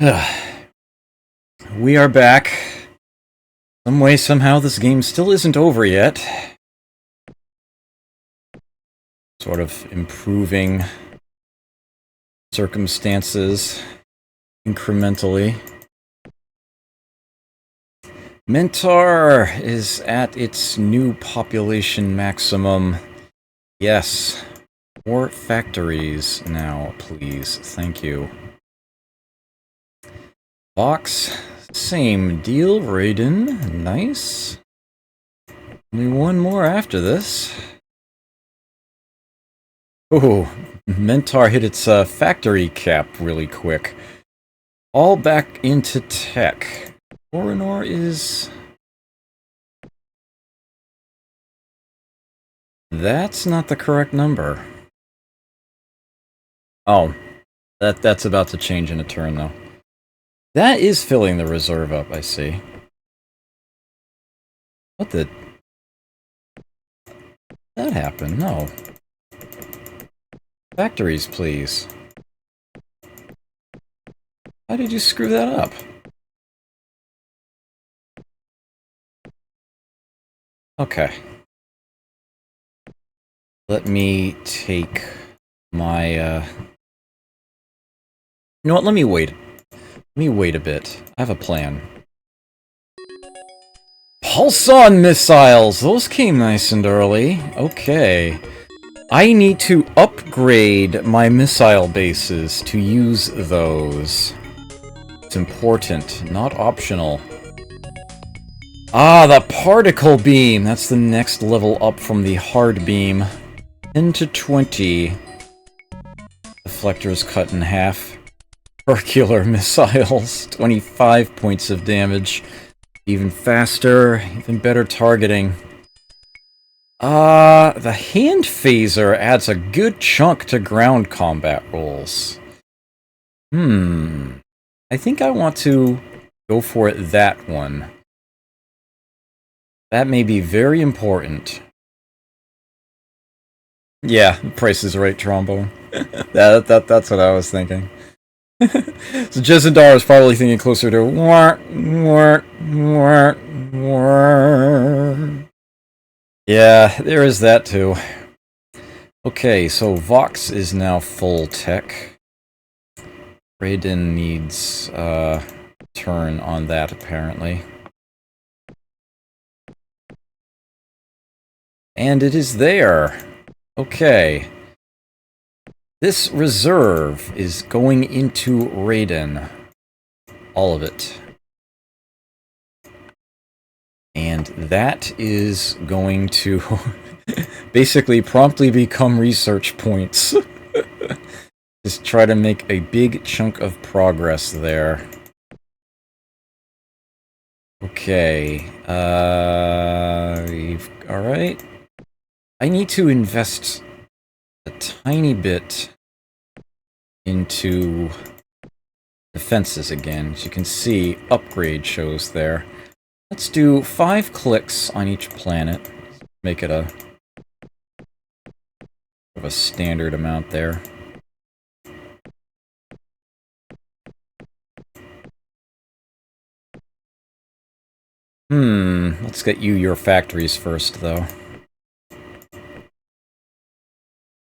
We are back. Some way, somehow, this game still isn't over yet. Sort of improving circumstances incrementally. Mentor is at its new population maximum. Yes. More factories now, please. Thank you. Box, same deal, Raiden. Nice. Only one more after this. Oh, Mentor hit its factory cap really quick. All back into tech. Orion is... That's not the correct number. Oh, that's about to change in a turn, though. That is filling the reserve up, I see. What the... That happened? No. Factories, please. How did you screw that up? Okay. Let me take my, You know what, let me wait. Let me wait a bit. I have a plan. Pulse-on missiles! Those came nice and early. Okay. I need to upgrade my missile bases to use those. It's important, not optional. Ah, the particle beam! That's the next level up from the hard beam. 10 to 20. Deflectors cut in half. Circular missiles. 25 points of damage. Even faster, even better targeting. The hand phaser adds a good chunk to ground combat rolls. I think I want to go for that one. That may be very important. Yeah, Price is Right trombone. That's what I was thinking. So Jesendar is probably thinking closer to Yeah, there is that too. Okay, so Vox is now full tech. Raiden needs turn on that apparently. And it is there. Okay. This reserve is going into Raiden. All of it. And that is going to basically promptly become research points. Just try to make a big chunk of progress there. Okay. Alright. I need to invest a tiny bit into defenses again. As you can see, upgrade shows there. Let's do 5 clicks on each planet. Make it a standard amount there. Let's get you your factories first, though.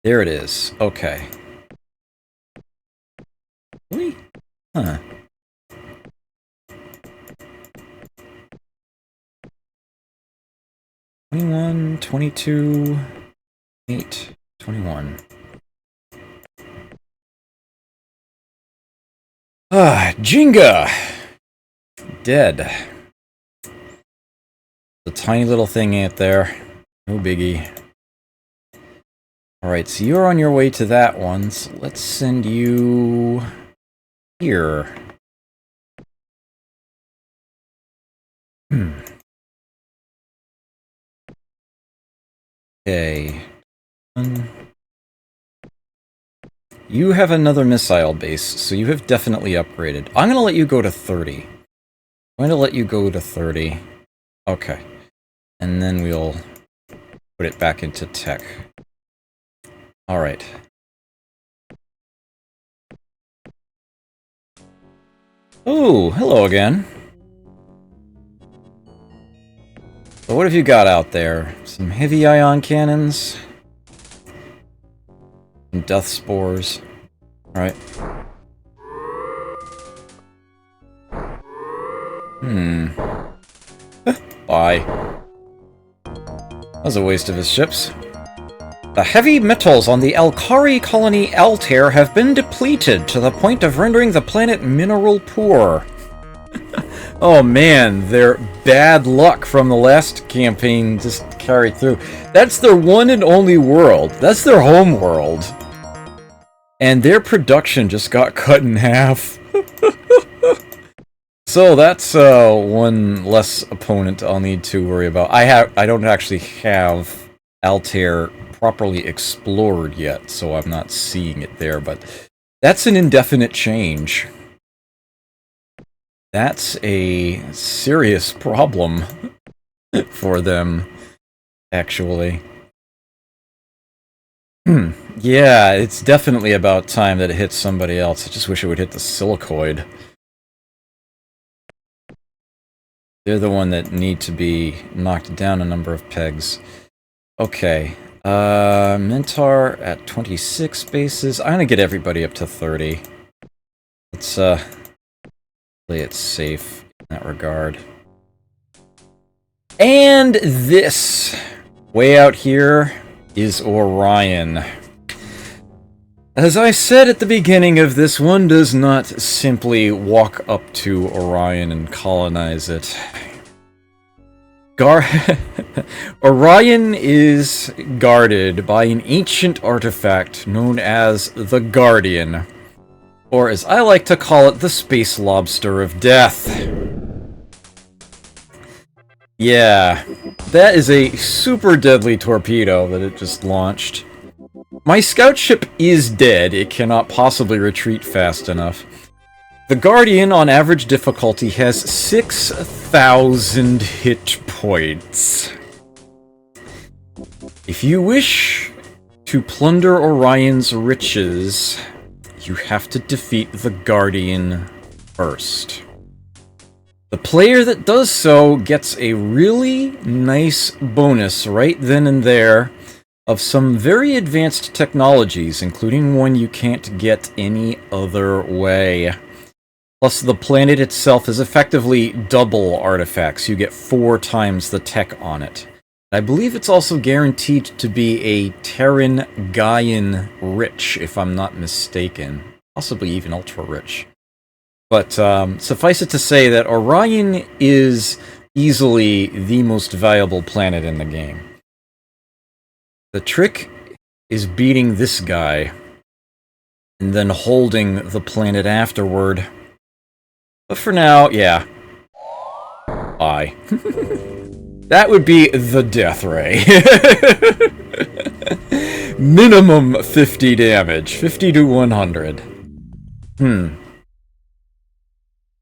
There it is. Okay. Really? Huh. $21, $22, $8, $21. Jenga! Dead. The tiny little thing ain't there. No biggie. Alright, so you're on your way to that one, so let's send you here. Okay. You have another missile base, so you have definitely upgraded. I'm gonna let you go to 30. I'm gonna let you go to 30. Okay. And then we'll put it back into tech. Alright. Oh, hello again. So what have you got out there? Some heavy ion cannons? Some death spores. Alright. Bye. That was a waste of his ships. The heavy metals on the Alkari colony Altair have been depleted to the point of rendering the planet mineral poor. Oh man, their bad luck from the last campaign just carried through. That's their one and only world. That's their home world. And their production just got cut in half. So that's one less opponent I'll need to worry about. I don't actually have Altair properly explored yet, so I'm not seeing it there, but that's an indefinite change. That's a serious problem for them, actually. Yeah, it's definitely about time that it hits somebody else. I just wish it would hit the silicoid. They're the one that need to be knocked down a number of pegs. Okay. Mentar at 26 bases. I'm gonna get everybody up to 30. Let's, play it safe in that regard. And this, way out here, is Orion. As I said at the beginning of this, one does not simply walk up to Orion and colonize it. Orion is guarded by an ancient artifact known as the Guardian, or as I like to call it, the Space Lobster of Death. Yeah, that is a super deadly torpedo that it just launched. My scout ship is dead. It cannot possibly retreat fast enough. The Guardian, on average difficulty, has 6,000 hit points. If you wish to plunder Orion's riches, you have to defeat the Guardian first. The player that does so gets a really nice bonus right then and there of some very advanced technologies, including one you can't get any other way. Plus, the planet itself is effectively double artifacts. You get 4 times the tech on it. I believe it's also guaranteed to be a Terran Gaian rich, if I'm not mistaken. Possibly even ultra rich. But suffice it to say that Orion is easily the most valuable planet in the game. The trick is beating this guy, and then holding the planet afterward. But for now, yeah. Bye. That would be the death ray. Minimum 50 damage. 50 to 100. The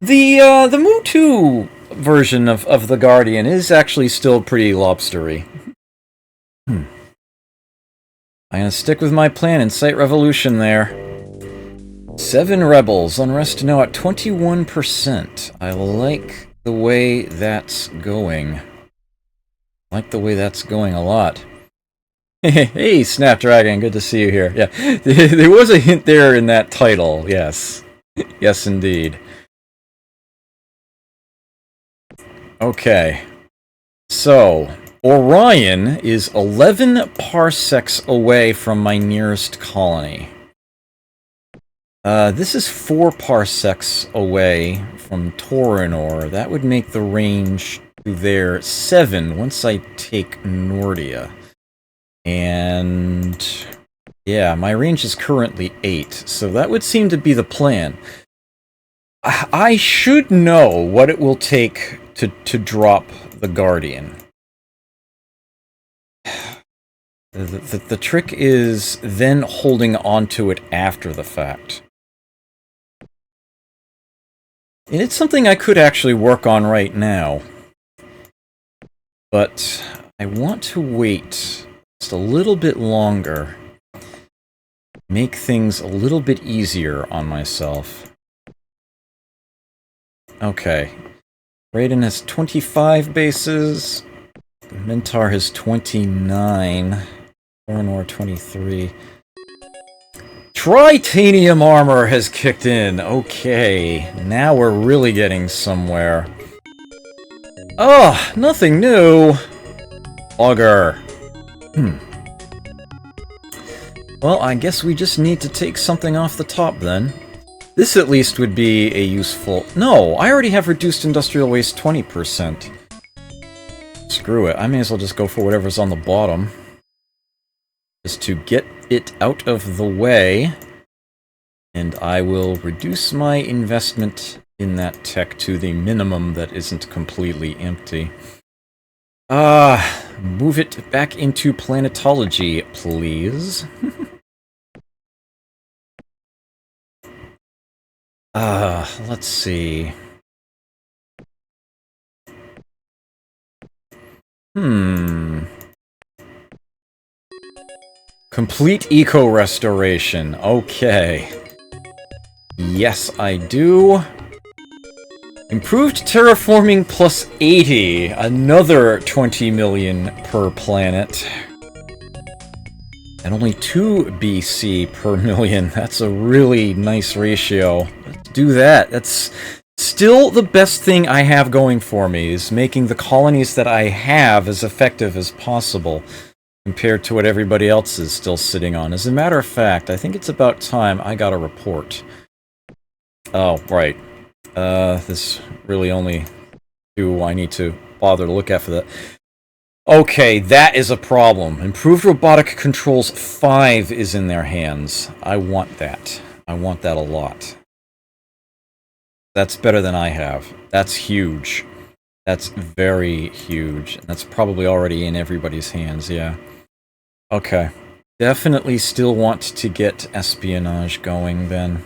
Mu-2 version of the Guardian is actually still pretty lobstery. I'm gonna stick with my plan, incite revolution there. 7 rebels, unrest now at 21%. I like the way that's going. I like the way that's going a lot. Hey, Snapdragon, good to see you here. Yeah, there was a hint there in that title, yes. Yes, indeed. Okay. So, Orion is 11 parsecs away from my nearest colony. This is 4 parsecs away from Torinor. That would make the range to there 7 once I take Nordia. And yeah, my range is currently 8, so that would seem to be the plan. I should know what it will take to drop the Guardian. The trick is then holding onto it after the fact. And it's something I could actually work on right now. But I want to wait just a little bit longer. Make things a little bit easier on myself. Okay. Raiden has 25 bases. Mentar has 29. Orinor 23. Tritanium armor has kicked in. Okay, now we're really getting somewhere. Oh, nothing new. Auger. Well, I guess we just need to take something off the top then. This at least would be a useful... No, I already have reduced industrial waste 20%. Screw it, I may as well just go for whatever's on the bottom. Just to get it out of the way. And I will reduce my investment in that tech to the minimum that isn't completely empty. Move it back into planetology, please. Let's see. Complete eco-restoration. Okay. Yes, I do. Improved terraforming plus 80. Another 20 million per planet. And only 2 BC per million. That's a really nice ratio. Let's do that. That's still the best thing I have going for me, is making the colonies that I have as effective as possible compared to what everybody else is still sitting on. As a matter of fact, I think it's about time I got a report. Oh, right. This really only do I need to bother to look at for that. Okay, that is a problem. Improved robotic controls 5 is in their hands. I want that. I want that a lot. That's better than I have. That's huge. That's very huge. And that's probably already in everybody's hands, yeah. Okay. Definitely still want to get espionage going, then.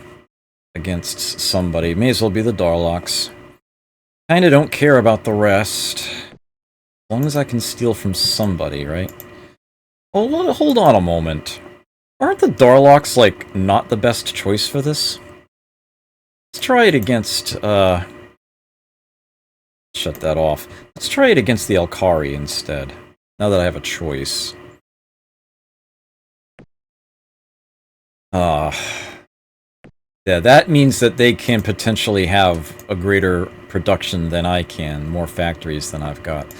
Against somebody. May as well be the Darlocks. Kinda don't care about the rest. As long as I can steal from somebody, right? Oh, hold on a moment. Aren't the Darlocks, like, not the best choice for this? Let's try it against, shut that off. Let's try it against the Alkari instead. Now that I have a choice. Yeah, that means that they can potentially have a greater production than I can, more factories than I've got.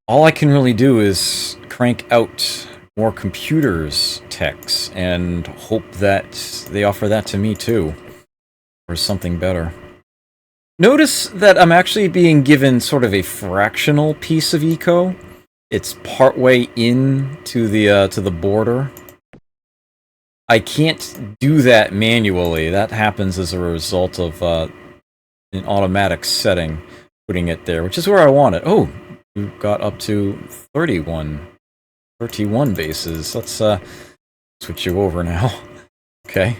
All I can really do is crank out more computers techs and hope that they offer that to me too. Or something better. Notice that I'm actually being given sort of a fractional piece of eco. It's partway in to the border. I can't do that manually. That happens as a result of an automatic setting, putting it there, which is where I want it. Oh, we got up to 31 bases. Let's switch you over now. Okay.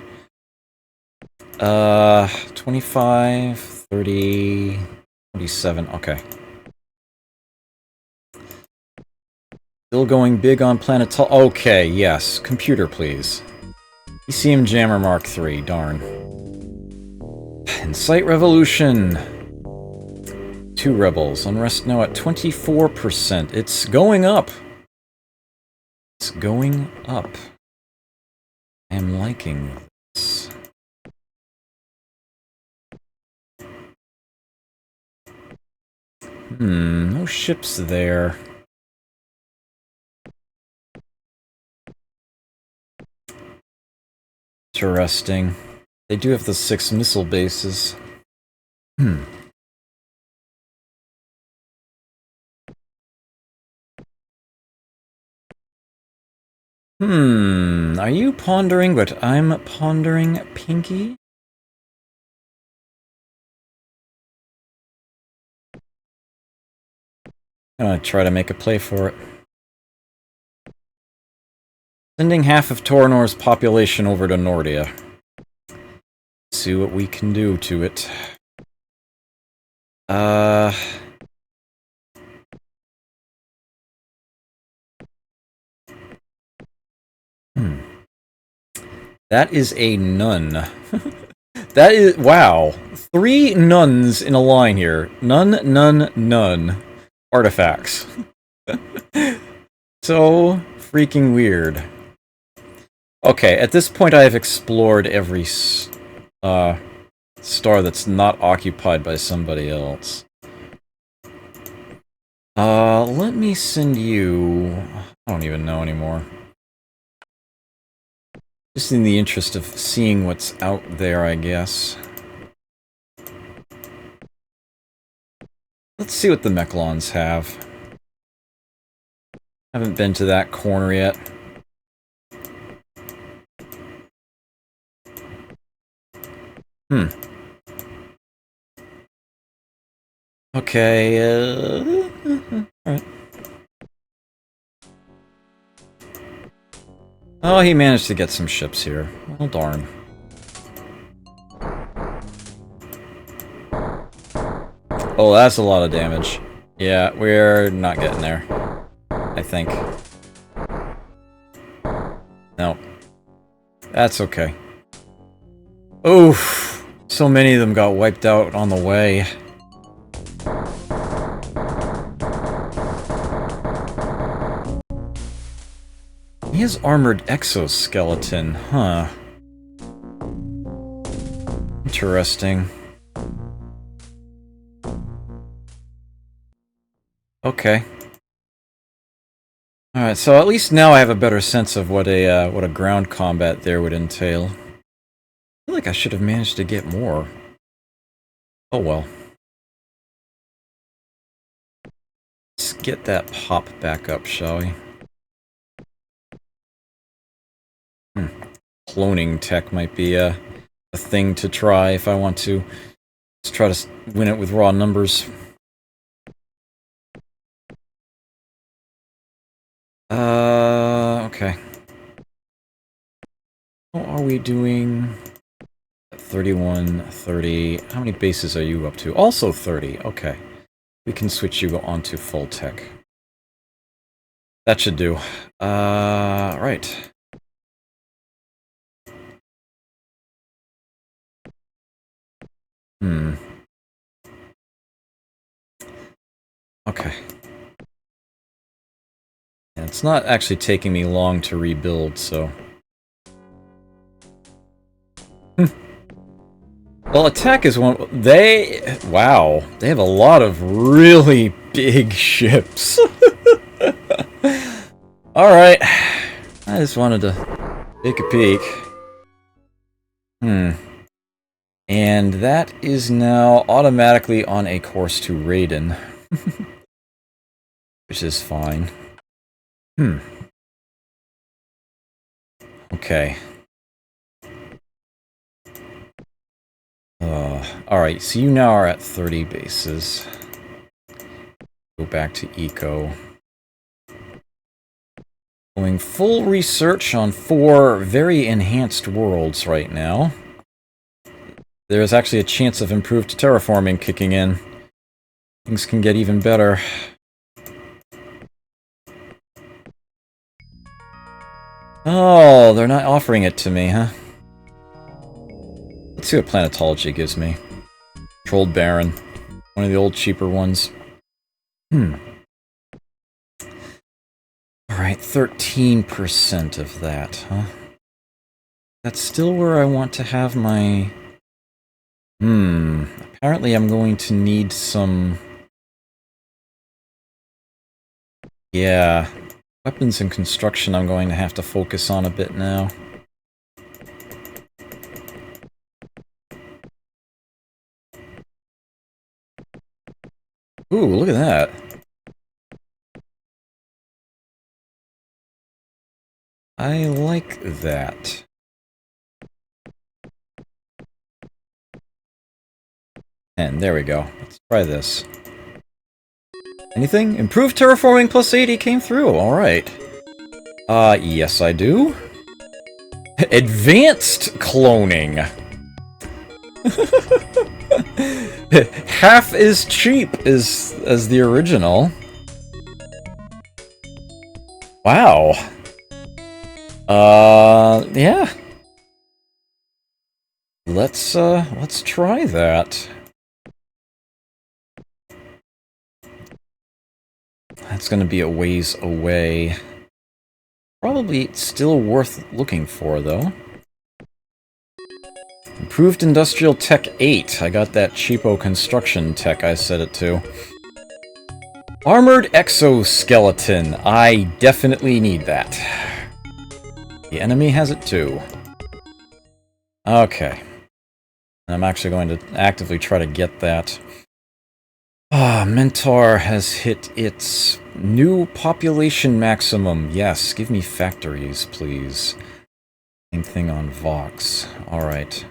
25, 30, 27. Okay. Still going big on Planetal. Okay, yes. Computer, please. ECM Jammer Mark III, darn. Incite Revolution. 2 rebels. Unrest now at 24%. It's going up. It's going up. I am liking this. No ships there. Interesting. They do have the 6 missile bases. Are you pondering what I'm pondering, Pinky? I'm gonna try to make a play for it. Sending half of Toronor's population over to Nordia. See what we can do to it. That is a none. That is... Wow. 3 nuns in a line here. None, none, none. Artifacts. So freaking weird. Okay, at this point I have explored every star that's not occupied by somebody else. Let me send you... I don't even know anymore. Just in the interest of seeing what's out there, I guess. Let's see what the Mechlons have. Haven't been to that corner yet. Okay, alright. Oh, he managed to get some ships here. Well, darn. Oh, that's a lot of damage. Yeah, we're not getting there. I think. No. That's okay. Oof! So many of them got wiped out on the way. He has armored exoskeleton, huh? Interesting. Okay. Alright, so at least now I have a better sense of what a ground combat there would entail. I feel like I should have managed to get more. Oh well. Let's get that pop back up, shall we? Cloning tech might be a thing to try if I want to. Let's try to win it with raw numbers. Okay. What are we doing? 31, 30. How many bases are you up to? Also 30. Okay. We can switch you onto full tech. That should do. Right. Okay. Yeah, it's not actually taking me long to rebuild, so... Well, attack is one... They... Wow. They have a lot of really big ships. Alright. I just wanted to take a peek. And that is now automatically on a course to Raiden. Which is fine. Okay. Alright, so you now are at 30 bases. Go back to Eco. Doing full research on 4 very enhanced worlds right now. There's actually a chance of improved terraforming kicking in. Things can get even better. Oh, they're not offering it to me, huh? Let's see what planetology gives me. Controlled Baron. One of the old cheaper ones. Alright, 13% of that, huh? That's still where I want to have my... Apparently I'm going to need some... Yeah. Weapons and construction I'm going to have to focus on a bit now. Ooh, look at that. I like that. And there we go. Let's try this. Anything? Improved terraforming plus 80 came through. Alright. Yes I do. Advanced cloning. Half as cheap as the original. Wow. Yeah. Let's try that. That's gonna be a ways away. Probably still worth looking for, though. Improved Industrial Tech 8. I got that cheapo construction tech I set it to. Armored Exoskeleton. I definitely need that. The enemy has it too. Okay. I'm actually going to actively try to get that. Ah, Mentor has hit its new population maximum. Yes, give me factories, please. Same thing on Vox. Alright.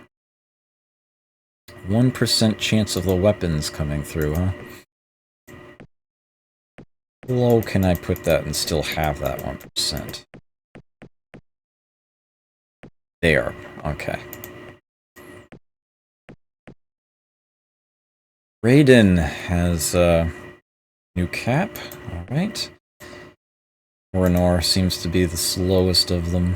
1% chance of the weapons coming through, huh? How low can I put that and still have that 1%? There. Okay. Raiden has a new cap. Alright. Orion seems to be the slowest of them.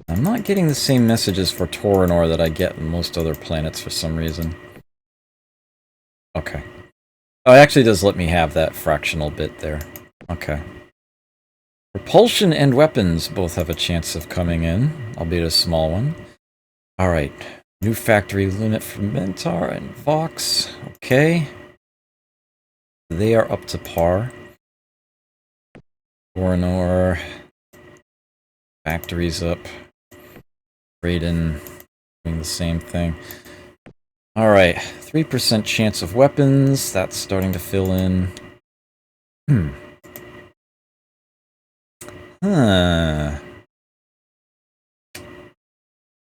I'm not getting the same messages for Torinor that I get in most other planets for some reason. Okay. Oh, it actually does let me have that fractional bit there. Okay. Propulsion and weapons both have a chance of coming in, albeit a small one. Alright. New factory limit for Mentor and Vox. Okay. They are up to par. Torinor. Factories up. Raiden doing the same thing. Alright, 3% chance of weapons. That's starting to fill in. Huh.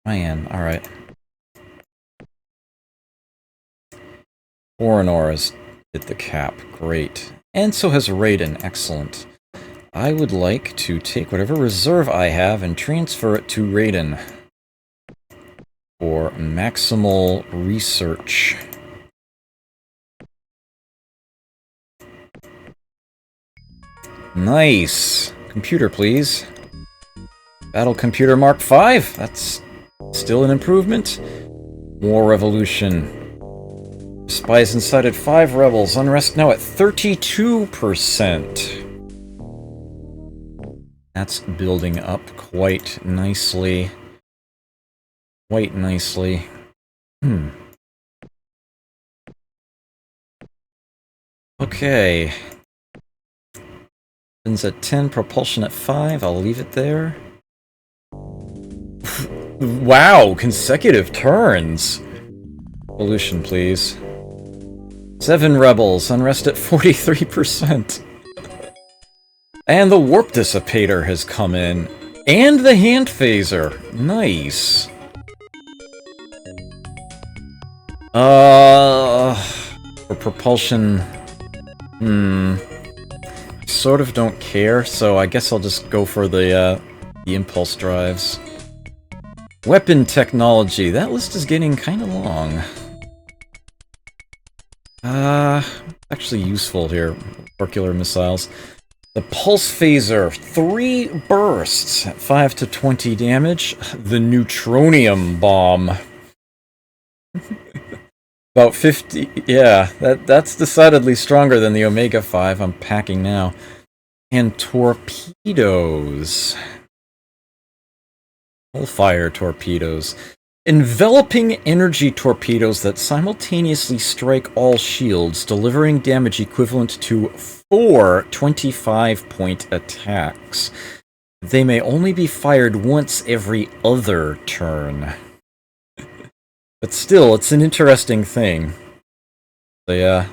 Man, alright. Orion has hit the cap. Great. And so has Raiden. Excellent. I would like to take whatever reserve I have and transfer it to Raiden for maximal research. Nice. Computer, please. Battle Computer Mark V. That's still an improvement. War Revolution. Spies incited 5 rebels. Unrest now at 32%. That's building up quite nicely. Quite nicely. Okay. Weapons at 10, propulsion at 5. I'll leave it there. Wow, consecutive turns. Evolution, please. 7 rebels, unrest at 43%. And the warp dissipator has come in. And the hand phaser. Nice. For propulsion... sort of don't care, so I guess I'll just go for the impulse drives. Weapon technology. That list is getting kind of long. Actually useful here. Orcular missiles. The pulse phaser. 3 bursts at 5 to 20 damage. The neutronium bomb. About 50, yeah, that's decidedly stronger than the Omega 5 I'm packing now. And torpedoes. Hellfire torpedoes. Enveloping energy torpedoes that simultaneously strike all shields, delivering damage equivalent to 4 25-point attacks. They may only be fired once every other turn. But still, it's an interesting thing. So yeah,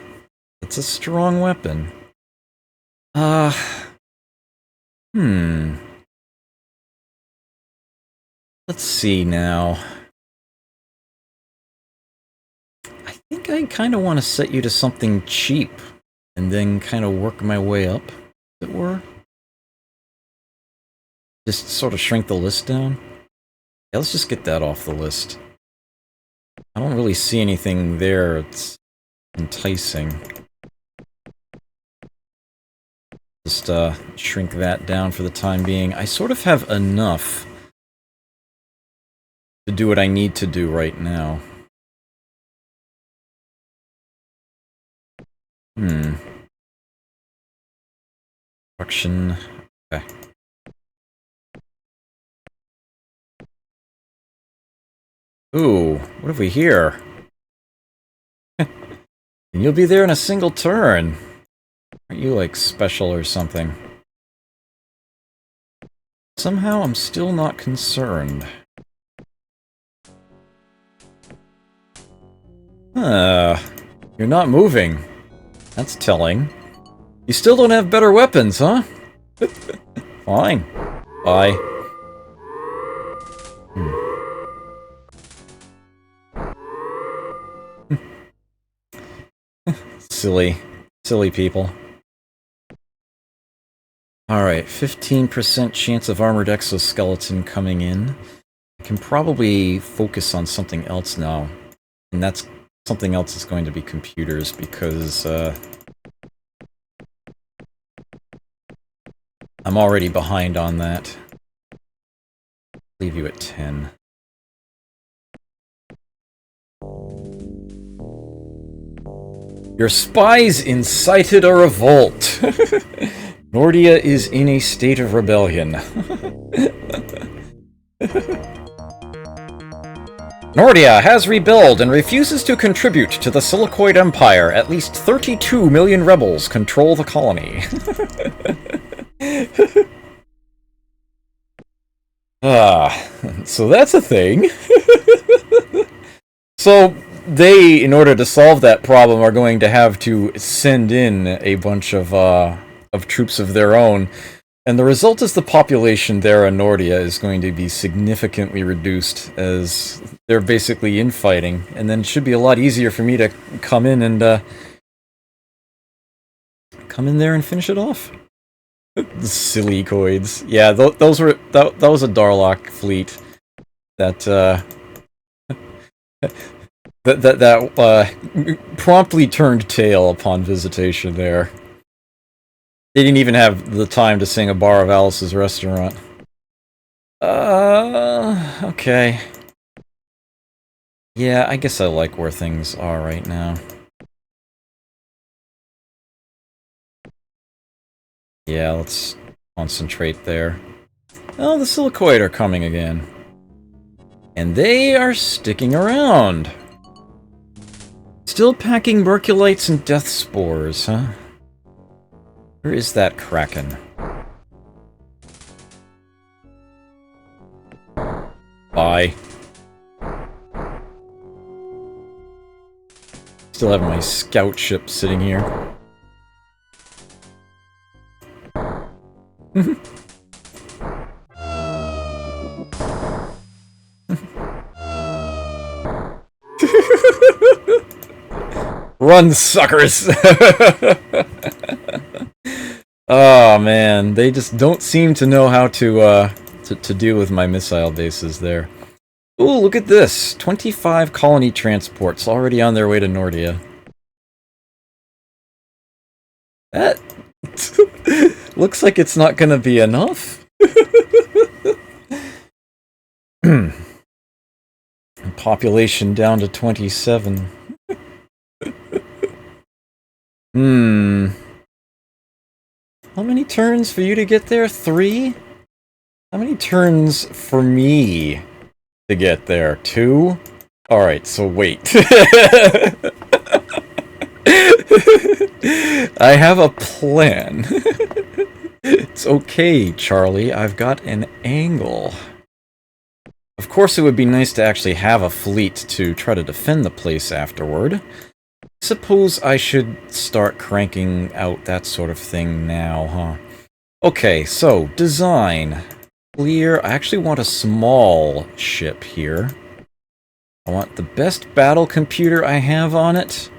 it's a strong weapon. Let's see now. I think I kind of want to set you to something cheap, and then kind of work my way up, as it were. Just sort of shrink the list down. Yeah, let's just get that off the list. I don't really see anything there that's enticing. Just shrink that down for the time being. I sort of have enough to do what I need to do right now. Production. Okay. Ooh, what have we here? And you'll be there in a single turn. Aren't you, like, special or something? Somehow I'm still not concerned. You're not moving. That's telling. You still don't have better weapons, huh? Fine. Bye. Silly people. Alright, 15% chance of armored exoskeleton coming in. I can probably focus on something else now. And that's something else is going to be computers, because I'm already behind on that. Leave you at 10. Your spies incited a revolt! Nordia is in a state of rebellion. Nordia has rebuilt and refuses to contribute to the Silicoid Empire. At least 32 million rebels control the colony. So that's a thing. So they, in order to solve that problem, are going to have to send in a bunch of troops of their own. And the result is the population there in Nordia is going to be significantly reduced, as they're basically infighting. And then it should be a lot easier for me to come in and come in there and finish it off. The silly coids. Yeah, those were that was a Darlock fleet that promptly turned tail upon visitation there. They didn't even have the time to sing a bar of Alice's Restaurant. Okay. Yeah, I guess I like where things are right now. Yeah, let's concentrate there. Oh, the Silicoid are coming again. And they are sticking around. Still packing Merculites and Death Spores, huh? Where is that Kraken? Bye. Still have my scout ship sitting here. Run, suckers! Oh man, they just don't seem to know how to deal with my missile bases there. Ooh, look at this! 25 colony transports already on their way to Nordia. That looks like it's not gonna be enough. Population down to 27. How many turns for you to get there? 3? How many turns for me to get there? 2? Alright, so wait. I have a plan. It's okay, Charlie. I've got an angle. Of course, it would be nice to actually have a fleet to try to defend the place afterward. Suppose I should start cranking out that sort of thing now, huh? Okay, so, design. Clear. I actually want a small ship here. I want the best battle computer I have on it.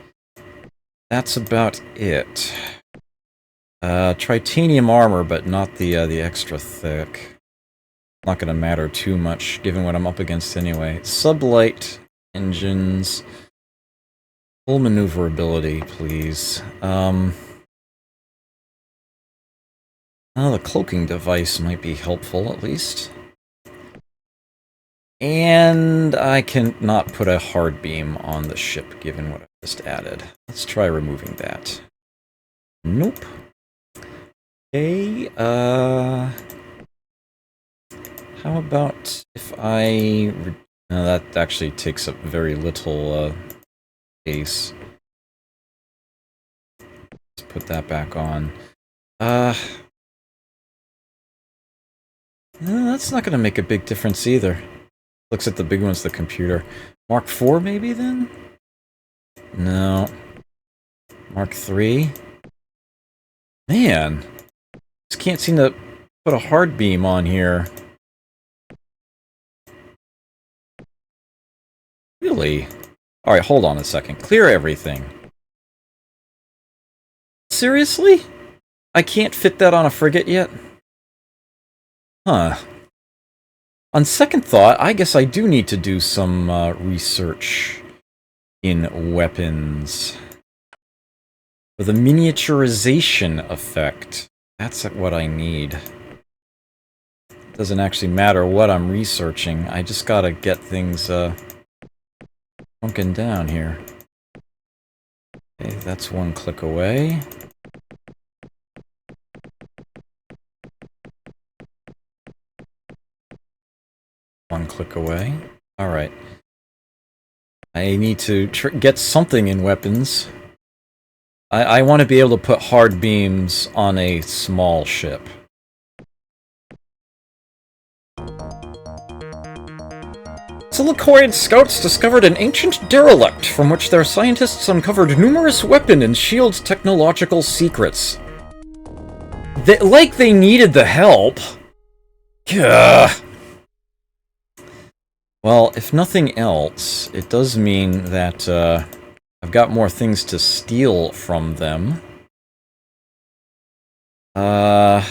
That's about it. Tritanium armor, but not the extra thick. Not gonna matter too much, given what I'm up against anyway. Sublight engines. Full maneuverability, please. Well, the cloaking device might be helpful, at least. And I can not put a hard beam on the ship, given what I just added. Let's try removing that. Nope. Okay, how about if I... No, that actually takes up very little, space. Let's put that back on. No, that's not gonna make a big difference either. Looks like the big one's the computer. Mark 4 maybe then? No. Mark 3? Man! Just can't seem to put a hard beam on here. Really? Alright, hold on a second. Clear everything. Seriously? I can't fit that on a frigate yet? Huh. On second thought, I guess I do need to do some research in weapons. For the miniaturization effect. That's what I need. Doesn't actually matter what I'm researching. I just gotta get things bunking down here. Okay, that's one click away. One click away. Alright. I need to get something in weapons. I want to be able to put hard beams on a small ship. Silicorian scouts discovered an ancient derelict from which their scientists uncovered numerous weapon and shield technological secrets. Like they needed the help. Gah. Well, if nothing else, it does mean that I've got more things to steal from them. I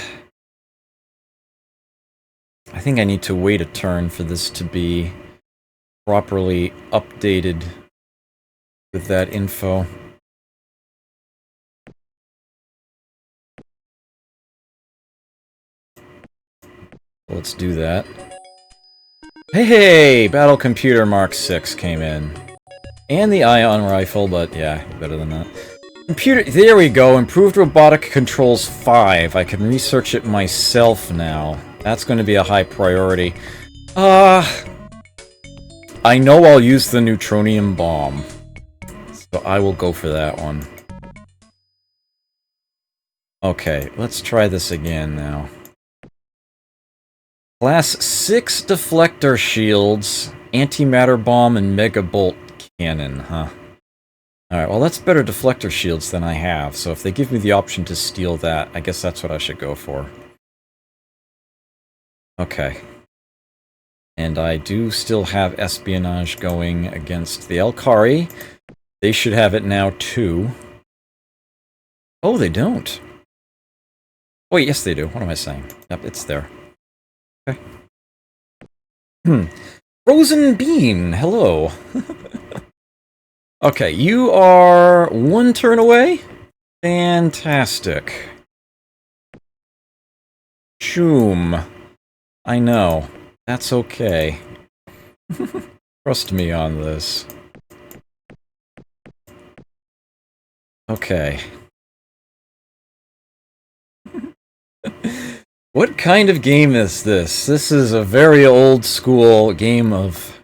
think I need to wait a turn for this to be properly updated with that info. Let's do that. Hey! Battle Computer Mark 6 came in. And the ion rifle, but yeah, better than that. Computer, there we go, improved robotic controls 5. I can research it myself now. That's going to be a high priority. I know I'll use the neutronium bomb. So I will go for that one. Okay, let's try this again now. Class 6 deflector shields, antimatter bomb, and megabolt cannon, huh? Alright, well that's better deflector shields than I have, so if they give me the option to steal that, I guess that's what I should go for. Okay. And I do still have espionage going against the Elkari. They should have it now too. Oh, they don't. Wait, yes they do. What am I saying? Yep, it's there. Okay. Frozen Bean, hello. Okay, you are one turn away? Fantastic. Choom. I know. That's okay. Trust me on this. Okay. What kind of game is this? This is a very old school game of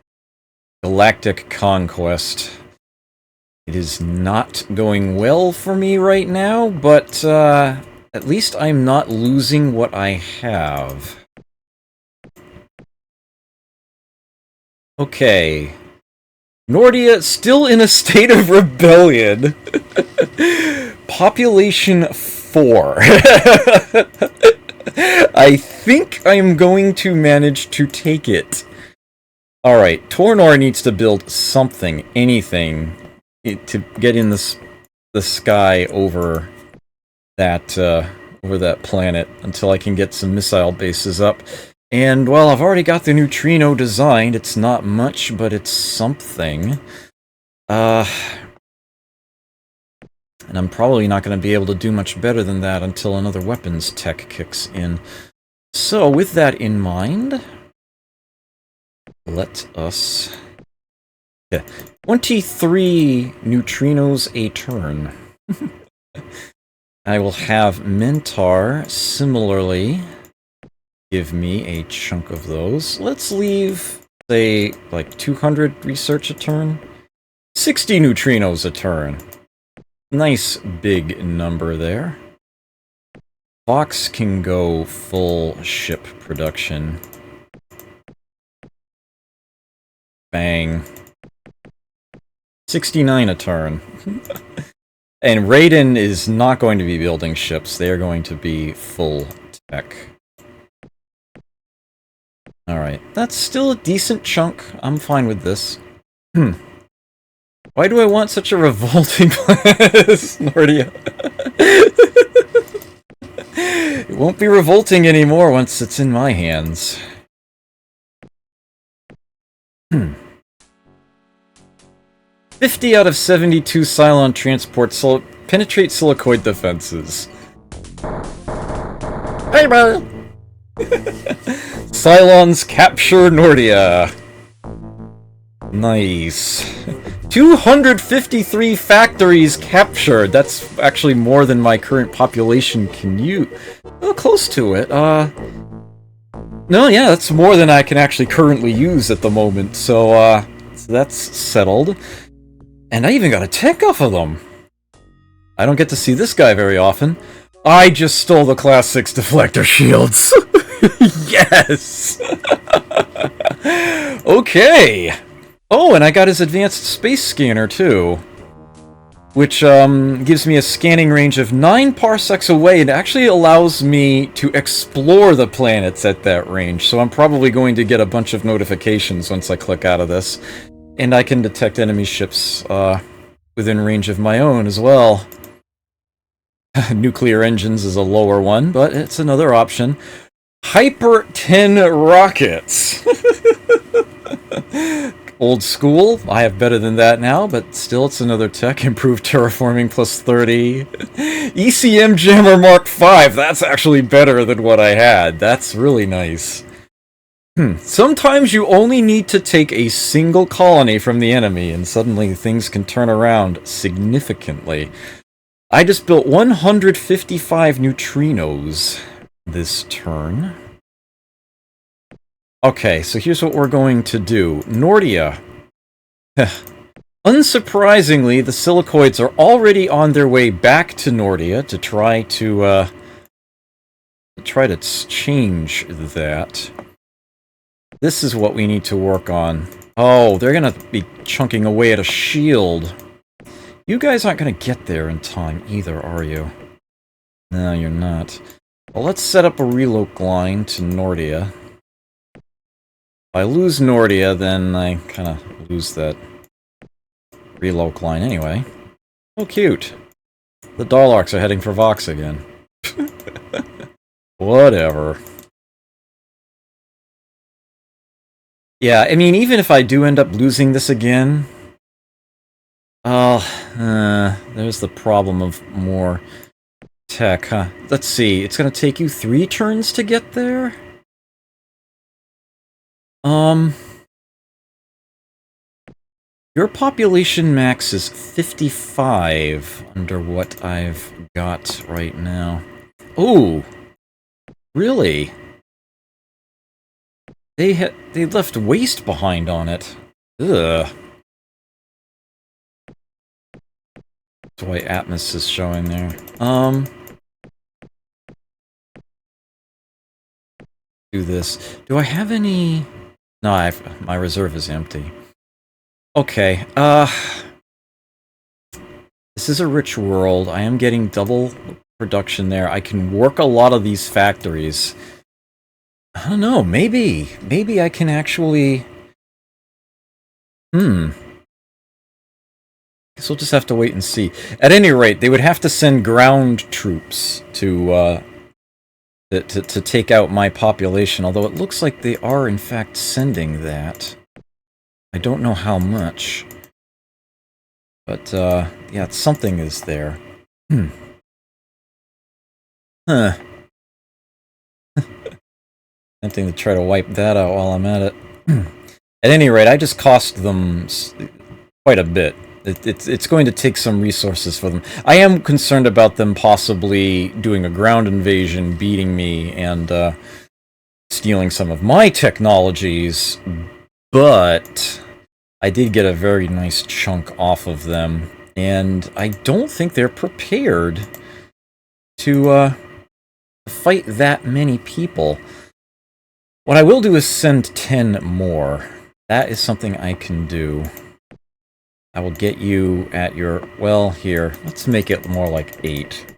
galactic conquest. It is not going well for me right now, but at least I'm not losing what I have. Okay. Nordia still in a state of rebellion. Population 4. I think I'm going to manage to take it. Alright, Tornor needs to build something, anything, to get in the sky over that planet until I can get some missile bases up. And, well, I've already got the neutrino designed. It's not much, but it's something. And I'm probably not going to be able to do much better than that until another weapons tech kicks in. So, with that in mind, let us... Yeah, 23 neutrinos a turn. I will have Mentar similarly give me a chunk of those. Let's leave, say, like 200 research a turn. 60 neutrinos a turn. Nice big number there. Vox can go full ship production. Bang. 69 a turn. And Raiden is not going to be building ships. They are going to be full tech. Alright, that's still a decent chunk. I'm fine with this. Why do I want such a revolting Nordia? It won't be revolting anymore once it's in my hands. 50 out of 72 Cylon transports penetrate silicoid defenses. Hey, bro! Cylons capture Nordia. Nice. 253 factories captured. That's actually more than my current population can use. Well, close to it. No, yeah, that's more than I can actually currently use at the moment. So that's settled. And I even got a tech off of them. I don't get to see this guy very often. I just stole the Class 6 deflector shields. Yes! Okay. Oh, and I got his advanced space scanner, too. Which gives me a scanning range of 9 parsecs away and actually allows me to explore the planets at that range. So I'm probably going to get a bunch of notifications once I click out of this. And I can detect enemy ships within range of my own as well. Nuclear engines is a lower one, but it's another option. Hyper 10 rockets! Old school. I have better than that now, but still it's another tech. Improved terraforming plus 30. ECM Jammer Mark 5. That's actually better than what I had. That's really nice. Sometimes you only need to take a single colony from the enemy, and suddenly things can turn around significantly. I just built 155 neutrinos this turn. Okay, so here's what we're going to do. Nordia. Unsurprisingly, the silicoids are already on their way back to Nordia to try to change that. This is what we need to work on. Oh, they're gonna be chunking away at a shield. You guys aren't gonna get there in time either, are you? No, you're not. Well, let's set up a reloc line to Nordia. If I lose Nordia, then I kind of lose that reloc line anyway. Oh, cute. The Daleks are heading for Vox again. Whatever. Yeah, I mean, even if I do end up losing this again... there's the problem of more tech, huh? Let's see, it's gonna take you 3 turns to get there? Your population max is 55 under what I've got right now. Oh! Really? They left waste behind on it. Ugh. That's why Atmos is showing there. Do this. Do I have any... No, my reserve is empty. Okay, this is a rich world. I am getting double production there. I can work a lot of these factories. I don't know, maybe I can actually... Guess we'll just have to wait and see. At any rate, they would have to send ground troops to take out my population, although it looks like they are in fact sending that. I don't know how much. But, yeah, something is there. Huh. Tempting to try to wipe that out while I'm at it. At any rate, I just cost them quite a bit. It's going to take some resources for them. I am concerned about them possibly doing a ground invasion, beating me, and stealing some of my technologies, but I did get a very nice chunk off of them, and I don't think they're prepared to fight that many people. What I will do is send 10 more. That is something I can do. I will get you at your... well, here. Let's make it more like 8.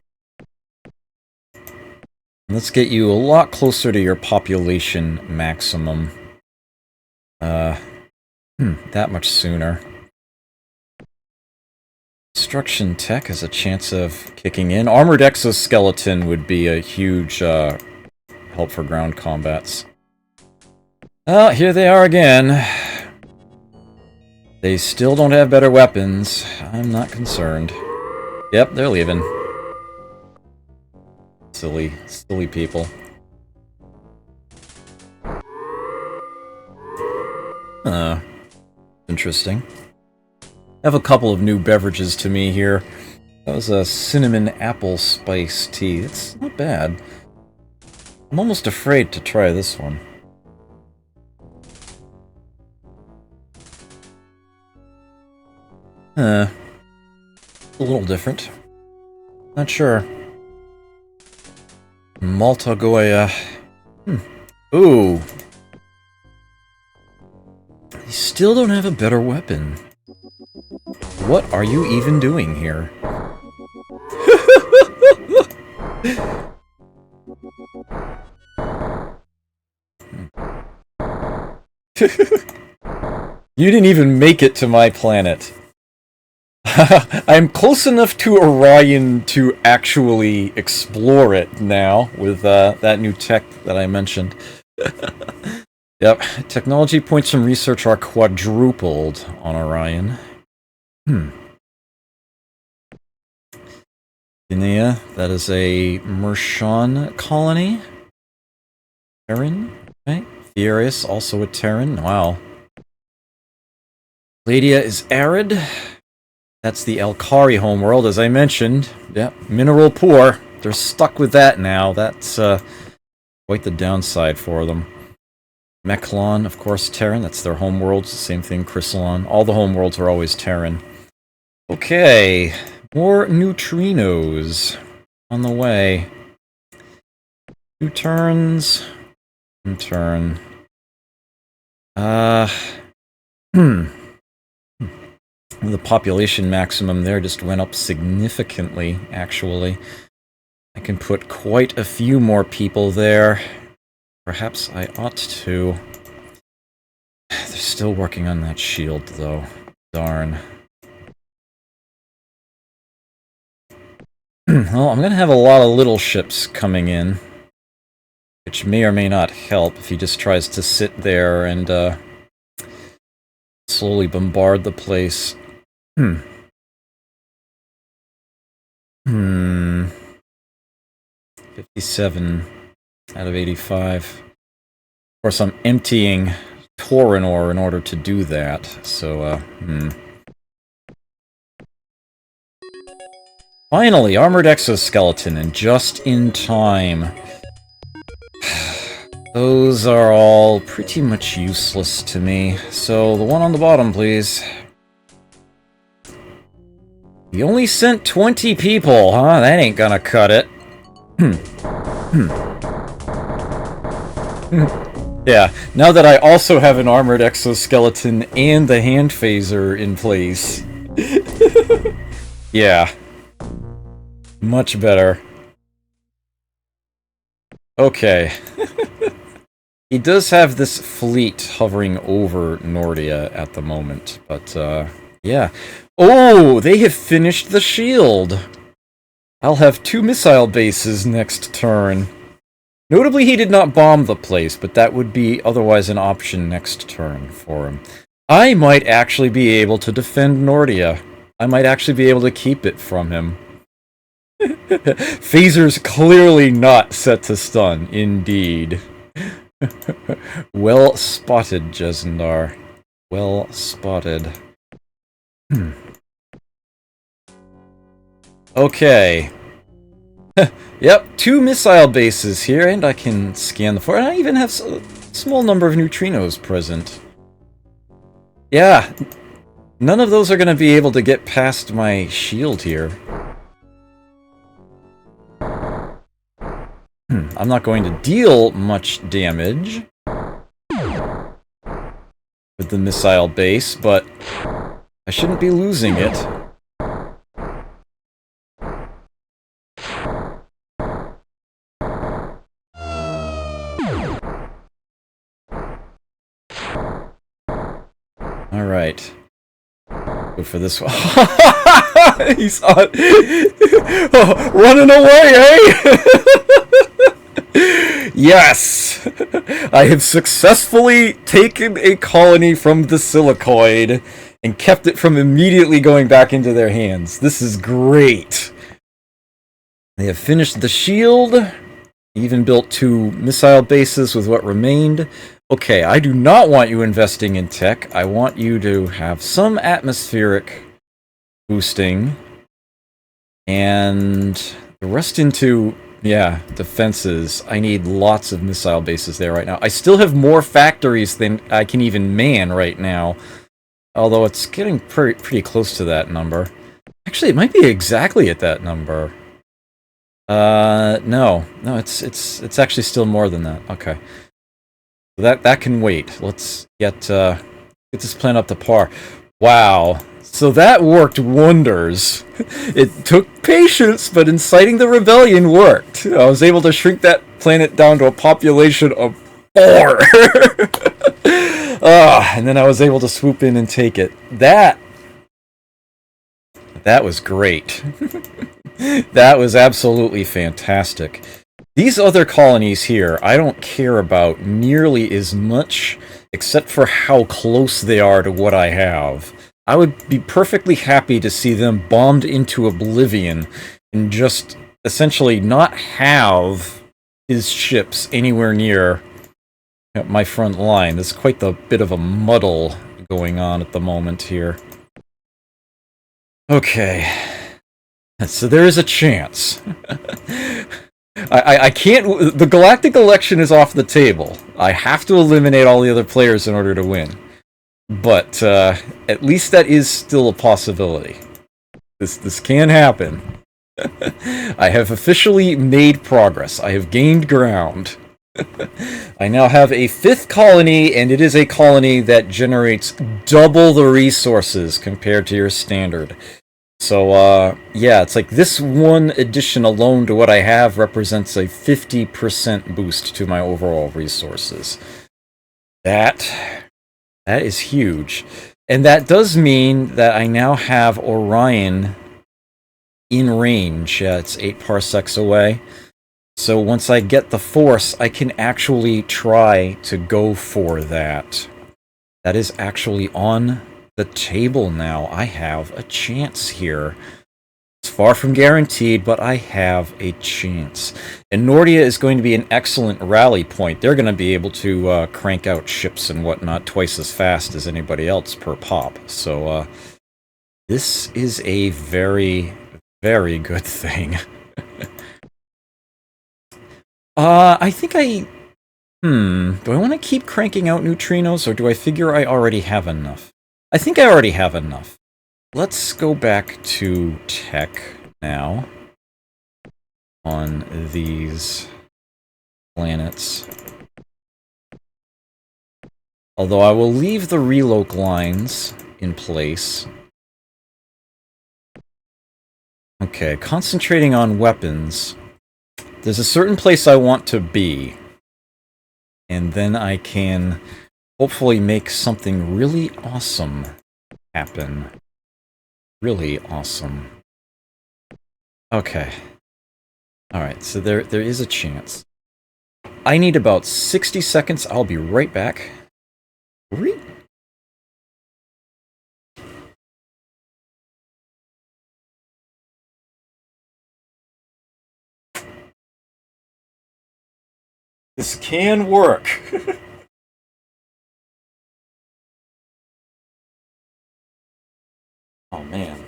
Let's get you a lot closer to your population maximum. That much sooner. Destruction tech has a chance of kicking in. Armored exoskeleton would be a huge help for ground combats. Oh, here they are again. They still don't have better weapons. I'm not concerned. Yep, they're leaving. Silly people. Interesting. I have a couple of new beverages to me here. That was a cinnamon apple spice tea. It's not bad. I'm almost afraid to try this one. A little different. Not sure. Malta Goya. Ooh. They still don't have a better weapon. What are you even doing here? You didn't even make it to my planet. I'm close enough to Orion to actually explore it now with that new tech that I mentioned. Yep, technology points from research are quadrupled on Orion. Guinea, that is a Mershon colony. Terran, right? Furious, also a Terran. Wow. Ladia is arid. That's the Alkari homeworld, as I mentioned. Yep, mineral poor. They're stuck with that now. That's quite the downside for them. Mechlon, of course, Terran. That's their homeworld. Same thing, Chrysalon. All the homeworlds are always Terran. Okay, more neutrinos on the way. 2 turns. 1 turn. The population maximum there just went up significantly, actually. I can put quite a few more people there. Perhaps I ought to. They're still working on that shield, though. Darn. Well, I'm gonna have a lot of little ships coming in, which may or may not help if he just tries to sit there and slowly bombard the place. 57 out of 85. Of course, I'm emptying Taurinor in order to do that, so, Finally, armored exoskeleton, and just in time. Those are all pretty much useless to me, so the one on the bottom, please. You only sent 20 people, huh? That ain't gonna cut it. Yeah, now that I also have an armored exoskeleton and the hand phaser in place. Yeah. Much better. Okay. He does have this fleet hovering over Nordia at the moment, but, yeah. Oh, they have finished the shield! I'll have 2 missile bases next turn. Notably, he did not bomb the place, but that would be otherwise an option next turn for him. I might actually be able to defend Nordia. I might actually be able to keep it from him. Phasers clearly not set to stun, indeed. Well spotted, Jesendar. Well spotted. Okay. Yep, 2 missile bases here, and I can scan the floor. And I even have a small number of neutrinos present. Yeah, none of those are going to be able to get past my shield here. I'm not going to deal much damage with the missile base, but I shouldn't be losing it. Alright. Go for this one. He's on... Oh, running away, eh? Yes! I have successfully taken a colony from the silicoid and kept it from immediately going back into their hands. This is great. They have finished the shield. Even built 2 missile bases with what remained. Okay, I do not want you investing in tech. I want you to have some atmospheric boosting. And the rest into, yeah, defenses. I need lots of missile bases there right now. I still have more factories than I can even man right now. Although it's getting pretty close to that number. Actually, it might be exactly at that number. No, it's actually still more than that. Okay, that can wait. Let's get this plan up to par. Wow, so that worked wonders. It took patience, but inciting the rebellion worked. I was able to shrink that planet down to a population of 4. And then I was able to swoop in and take it. That was great. That was absolutely fantastic. These other colonies here, I don't care about nearly as much, except for how close they are to what I have. I would be perfectly happy to see them bombed into oblivion and just essentially not have his ships anywhere near my front line. There's quite the bit of a muddle going on at the moment here. Okay. So there is a chance. I can't... The Galactic Election is off the table. I have to eliminate all the other players in order to win. But at least that is still a possibility. This can happen. I have officially made progress. I have gained ground. I now have a 5th colony, and it is a colony that generates double the resources compared to your standard. So, yeah, it's like this one addition alone to what I have represents a 50% boost to my overall resources. That is huge. And that does mean that I now have Orion in range. Yeah, it's 8 parsecs away. So once I get the force, I can actually try to go for that. That is actually on the table now. I have a chance here. It's far from guaranteed, but I have a chance. And Nordia is going to be an excellent rally point. They're going to be able to crank out ships and whatnot twice as fast as anybody else per pop. So this is a very, very good thing. I think do I want to keep cranking out neutrinos, or do I figure I already have enough? I think I already have enough. Let's go back to tech now on these planets. Although I will leave the reloc lines in place. Okay, concentrating on weapons. There's a certain place I want to be. And then I can hopefully make something really awesome happen. Really awesome. Okay. Alright, so there is a chance. I need about 60 seconds. I'll be right back. This can work. Oh, man.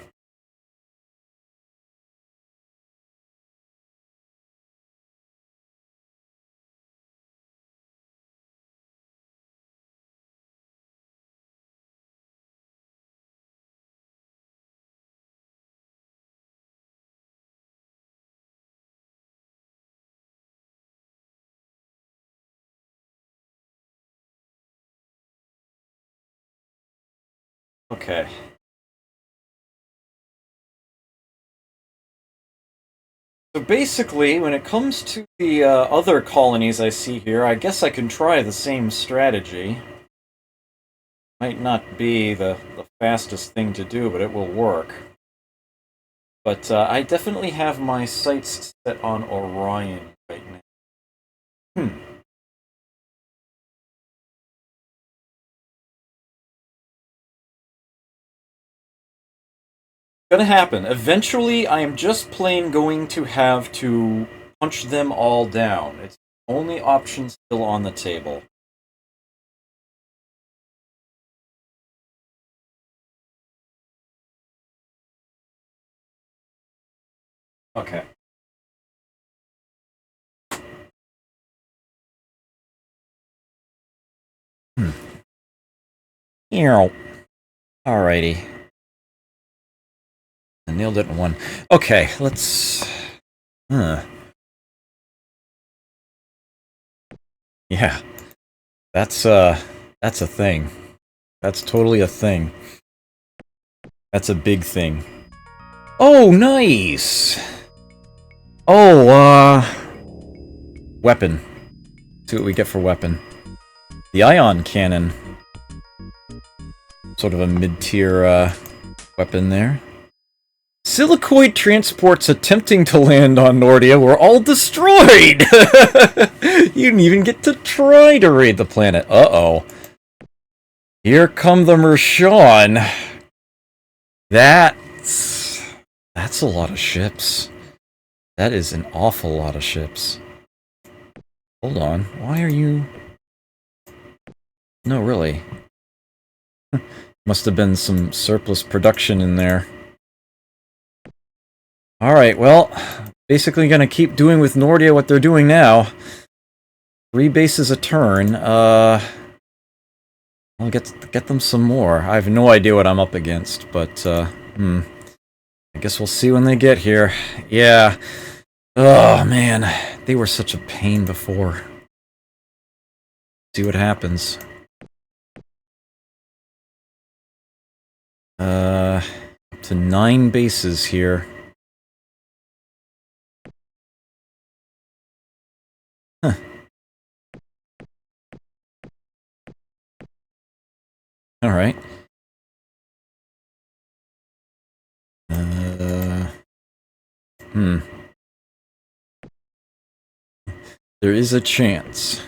Okay. So basically, when it comes to the other colonies I see here, I guess I can try the same strategy. Might not be the fastest thing to do, but it will work. But I definitely have my sights set on Orion right now. Hmm. Gonna happen. Eventually, I am just plain going to have to punch them all down. It's the only option still on the table. Okay. Hmm. Ew. Alrighty. I nailed it in one. Okay, let's... Yeah. That's a thing. That's totally a thing. That's a big thing. Oh, nice! Oh, weapon. See what we get for weapon. The ion cannon. Sort of a mid-tier, weapon there. Silicoid transports attempting to land on Nordia were all destroyed! You didn't even get to try to raid the planet. Uh-oh. Here come the Mershawn. That's a lot of ships. That is an awful lot of ships. Hold on. Why are you... No, really. Must have been some surplus production in there. Alright, well, basically gonna keep doing with Nordia what they're doing now. 3 bases a turn. I'll get them some more. I have no idea what I'm up against, but, I guess we'll see when they get here. Yeah. Oh, man. They were such a pain before. See what happens. Up to 9 bases here. Huh. Alright. There is a chance.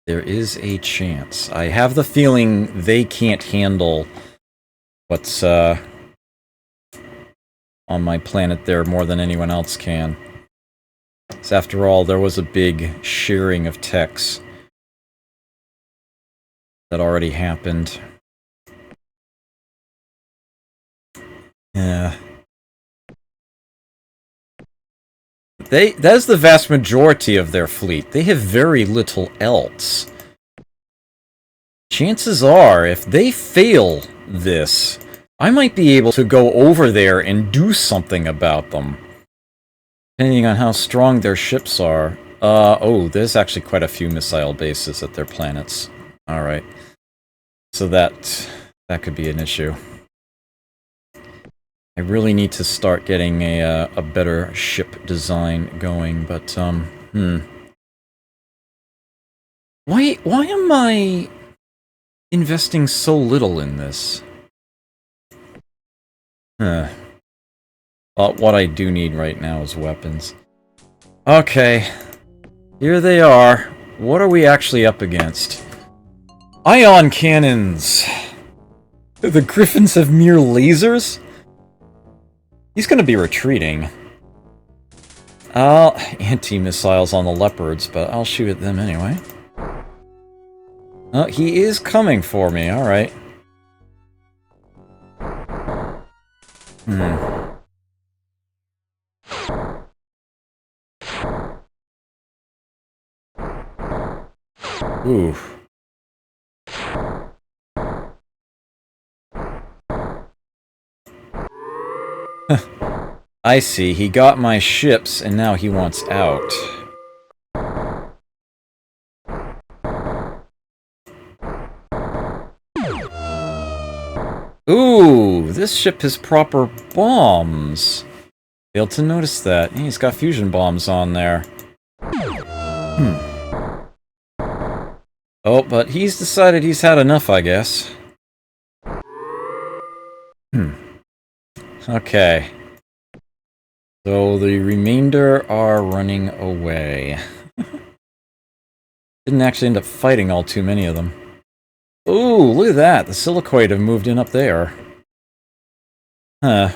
There is a chance. I have the feeling they can't handle what's, on my planet there more than anyone else can. Because after all, there was a big sharing of techs that already happened. Yeah. That is the vast majority of their fleet. They have very little else. Chances are, if they fail this, I might be able to go over there and do something about them. Depending on how strong their ships are. Oh, there's actually quite a few missile bases at their planets. Alright. So that could be an issue. I really need to start getting a better ship design going, but, Why am I investing so little in this? Well, what I do need right now is weapons. Okay. Here they are. What are we actually up against? Ion cannons! The Griffins have mere lasers? He's gonna be retreating. Anti-missiles on the leopards, but I'll shoot at them anyway. Oh, he is coming for me, alright. Ooh. I see, he got my ships, and now he wants out. Ooh, this ship has proper bombs. Failed to notice that. He's got fusion bombs on there. Oh, but he's decided he's had enough, I guess. Okay. So the remainder are running away. Didn't actually end up fighting all too many of them. Ooh, look at that! The silicoid have moved in up there. Huh.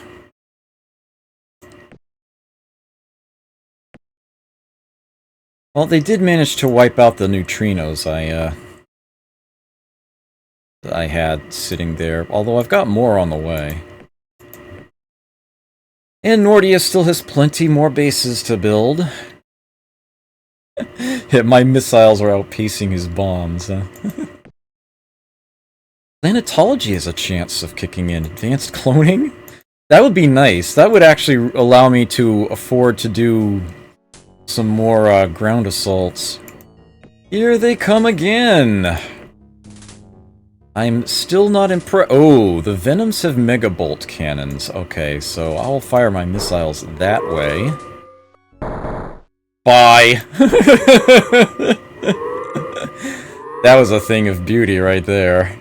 Well, they did manage to wipe out the neutrinos I had sitting there, although I've got more on the way. And Nordia still has plenty more bases to build. Yeah, my missiles are outpacing his bombs, huh? Planetology has a chance of kicking in. Advanced cloning? That would be nice. That would actually allow me to afford to do some more ground assaults. Here they come again! I'm still not impressed. Oh, the Venoms have Megabolt cannons. Okay, so I'll fire my missiles that way. Bye! That was a thing of beauty right there.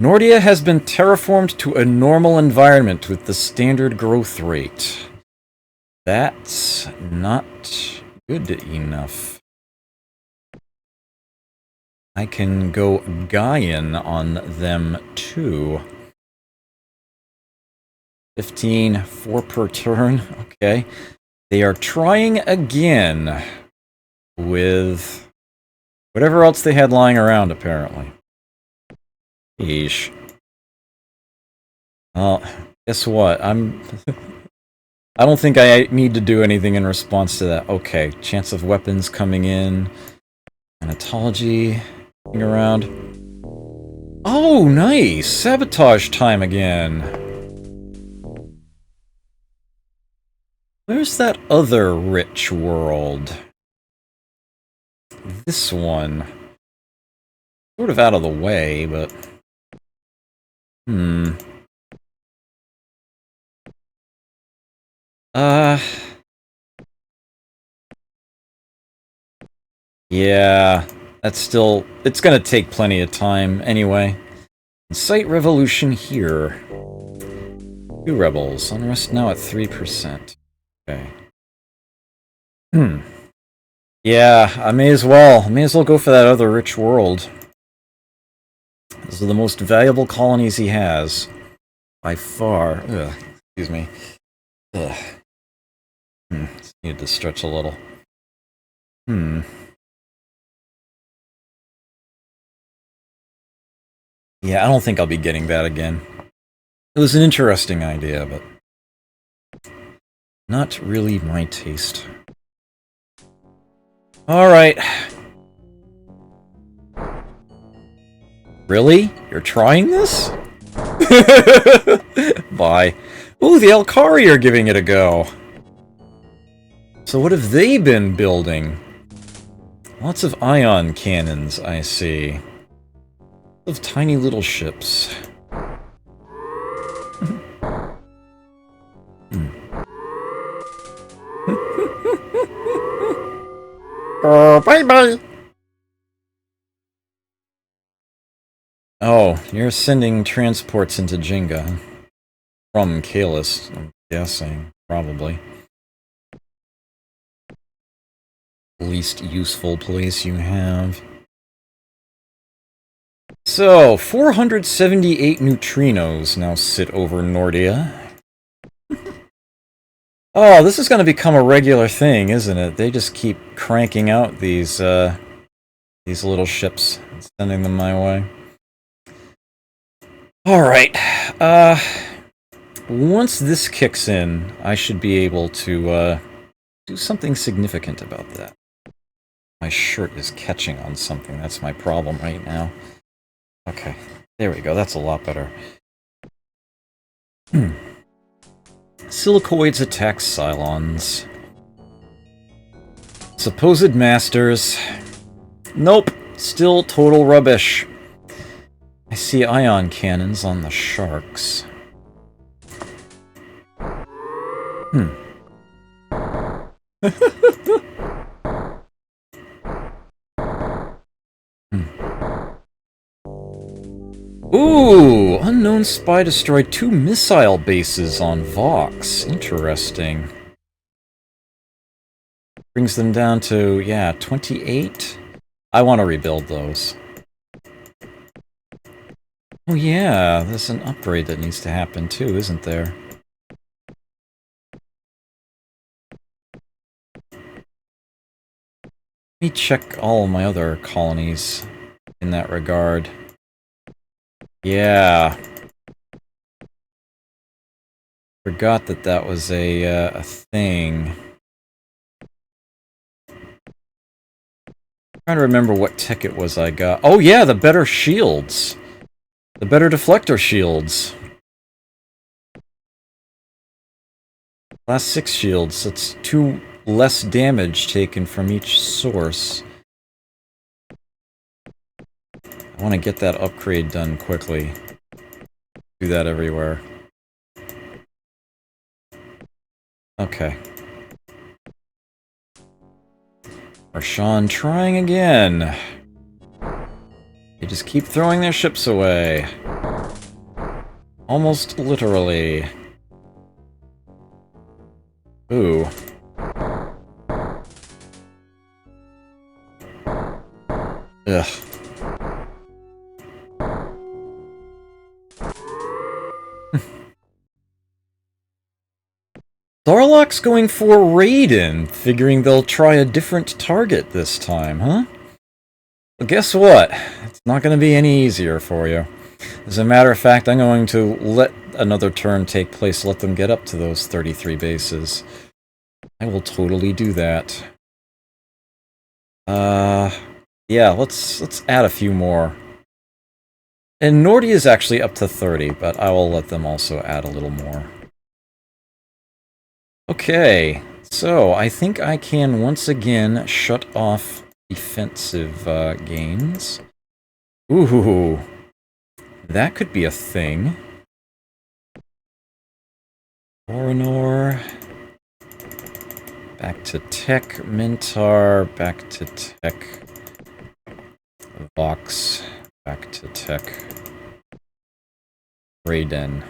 Nordia has been terraformed to a normal environment with the standard growth rate. That's not good enough. I can go Gaian on them too. 15, 4 per turn. Okay. They are trying again with whatever else they had lying around, apparently. Yeesh. Well, guess what? I don't think I need to do anything in response to that. Okay, chance of weapons coming in. Anatology around. Oh, nice! Sabotage time again. Where's that other rich world? This one. Sort of out of the way, but... Yeah, that's still... It's gonna take plenty of time, anyway. Incite revolution here. 2 rebels. Unrest now at 3%. Okay. Yeah, I may as well. I may as well go for that other rich world. Those are the most valuable colonies he has. By far. Ugh, excuse me. Ugh. Needed to stretch a little. Yeah, I don't think I'll be getting that again. It was an interesting idea, but... not really my taste. Alright. Really? You're trying this? Bye. Ooh, the Alkari are giving it a go. So what have they been building? Lots of ion cannons, I see. Of tiny little ships. Bye-bye! Oh, you're sending transports into Jenga. From Kalis, I'm guessing. Probably. Least useful place you have. So, 478 neutrinos now sit over Nordia. Oh, this is going to become a regular thing, isn't it? They just keep cranking out these little ships and sending them my way. Alright, once this kicks in, I should be able to, do something significant about that. My shirt is catching on something, that's my problem right now. Okay, there we go, that's a lot better. Silicoids attack Cylons. Supposed masters. Nope, still total rubbish. I see ion cannons on the sharks. Ooh! Unknown spy destroyed 2 missile bases on Vox. Interesting. Brings them down to, yeah, 28? I want to rebuild those. Oh yeah, there's an upgrade that needs to happen too, isn't there? Let me check all my other colonies in that regard. Yeah. Forgot that that was a thing. I'm trying to remember what tech it was I got. Oh yeah, the better shields. The better deflector shields. Last 6 shields, that's 2 less damage taken from each source. I want to get that upgrade done quickly. Do that everywhere. Okay. Arshan trying again. They just keep throwing their ships away. Almost literally. Ooh. Ugh. Darlock's going for Raiden, figuring they'll try a different target this time, huh? Well, guess what? It's not going to be any easier for you. As a matter of fact, I'm going to let another turn take place, let them get up to those 33 bases. I will totally do that. Yeah, let's add a few more. And Nordy is actually up to 30, but I will let them also add a little more. Okay, so I think I can once again shut off defensive gains. Ooh, that could be a thing. Orinor. Back to tech, Mintar, back to tech. Vox, back to tech. Raiden,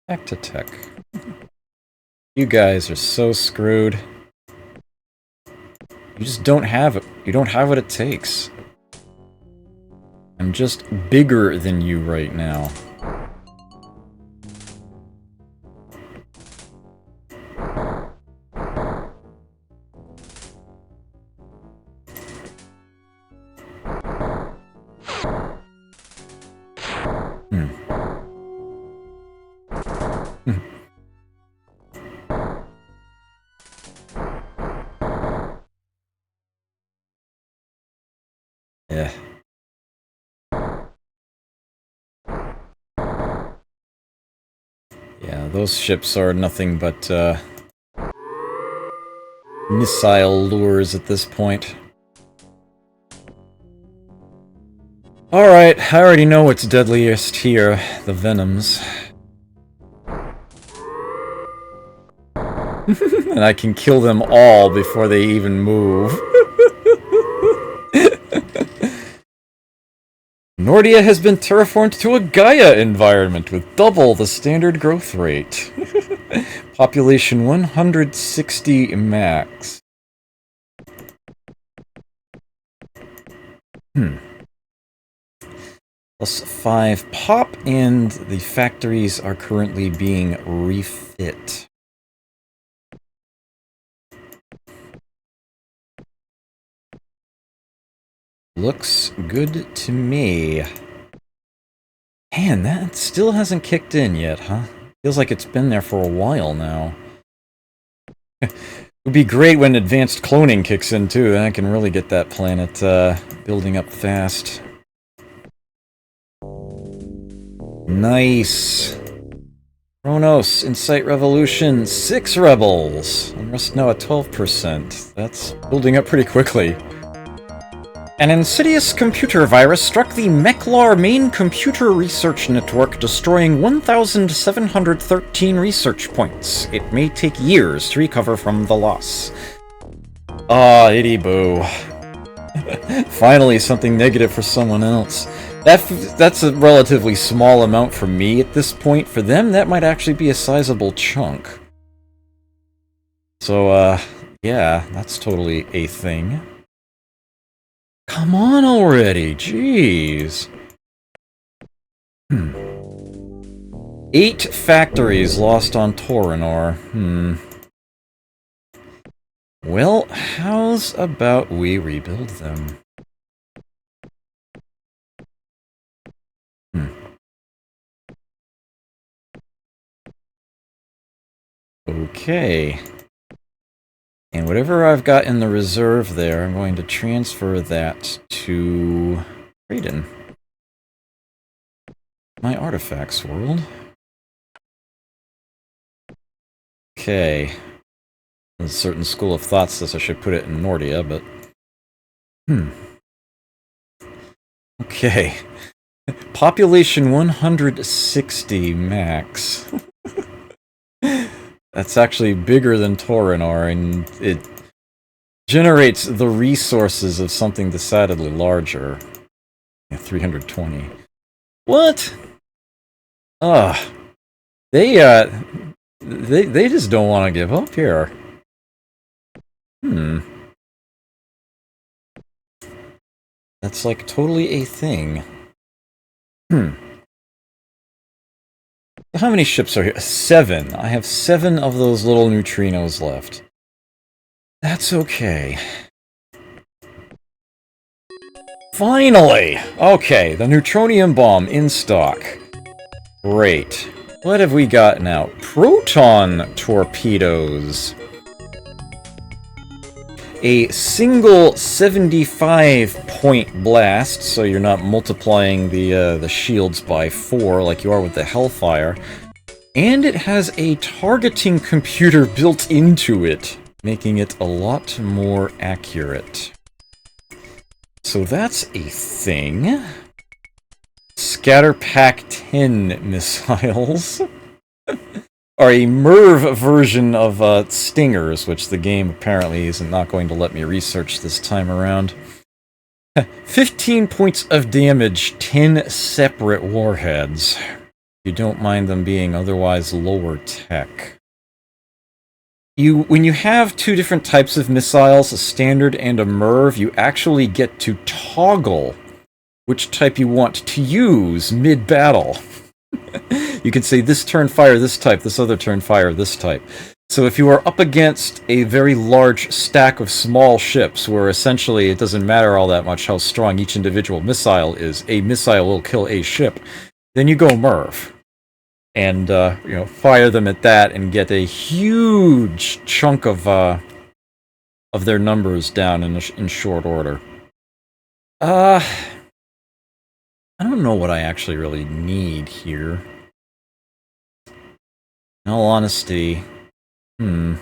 back to tech. You guys are so screwed. You just don't have it. You don't have what it takes. I'm just bigger than you right now. Yeah. Yeah, those ships are nothing but, missile lures at this point. Alright, I already know what's deadliest here, the Venoms. And I can kill them all before they even move. Nordia has been terraformed to a Gaia environment with double the standard growth rate. Population 160 max. Plus 5 pop, and the factories are currently being refit. Looks good to me. Man, that still hasn't kicked in yet, huh? Feels like it's been there for a while now. It would be great when advanced cloning kicks in, too. Then I can really get that planet building up fast. Nice. Kronos, Insight Revolution, 6 rebels. And rest now at 12%. That's building up pretty quickly. An insidious computer virus struck the Meklar main computer research network, destroying 1,713 research points. It may take years to recover from the loss. Ah, itty boo. Finally, something negative for someone else. That's a relatively small amount for me at this point. For them, that might actually be a sizable chunk. So, yeah, that's totally a thing. Come on already, jeez. 8 factories lost on Torinor. Well, how's about we rebuild them? Okay. And whatever I've got in the reserve there, I'm going to transfer that to Raiden. My artifacts world. Okay. A certain school of thought says I should put it in Nordia, but... Okay. Population 160 max. That's actually bigger than Torinor, and it generates the resources of something decidedly larger. Yeah, 320. What? They just don't want to give up here. That's like totally a thing. How many ships are here? 7. I have 7 of those little neutrinos left. That's okay. Finally! Okay, the neutronium bomb in stock. Great. What have we got now? Proton torpedoes. A single 75-point blast, so you're not multiplying the shields by 4 like you are with the Hellfire. And it has a targeting computer built into it, making it a lot more accurate. So that's a thing. Scatter Pack 10 missiles. Are a MERV version of Stingers, which the game apparently isn't not going to let me research this time around. 15 points of damage, 10 separate warheads. You don't mind them being otherwise lower tech. When you have 2 different types of missiles, a standard and a MERV, you actually get to toggle which type you want to use mid-battle. You can say this turn fire this type, this other turn fire this type. So if you are up against a very large stack of small ships, where essentially it doesn't matter all that much how strong each individual missile is, a missile will kill a ship, then you go MERV. And, fire them at that and get a huge chunk of their numbers down in short order. I don't know what I actually really need here. In all honesty, I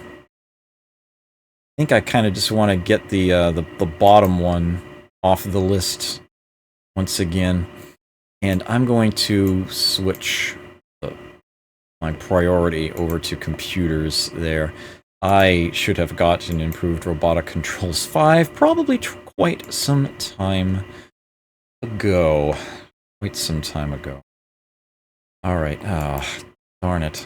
think I kind of just want to get the bottom one off the list once again, and I'm going to switch my priority over to computers there. I should have gotten improved Robotic Controls 5 probably quite some time ago. Alright, darn it.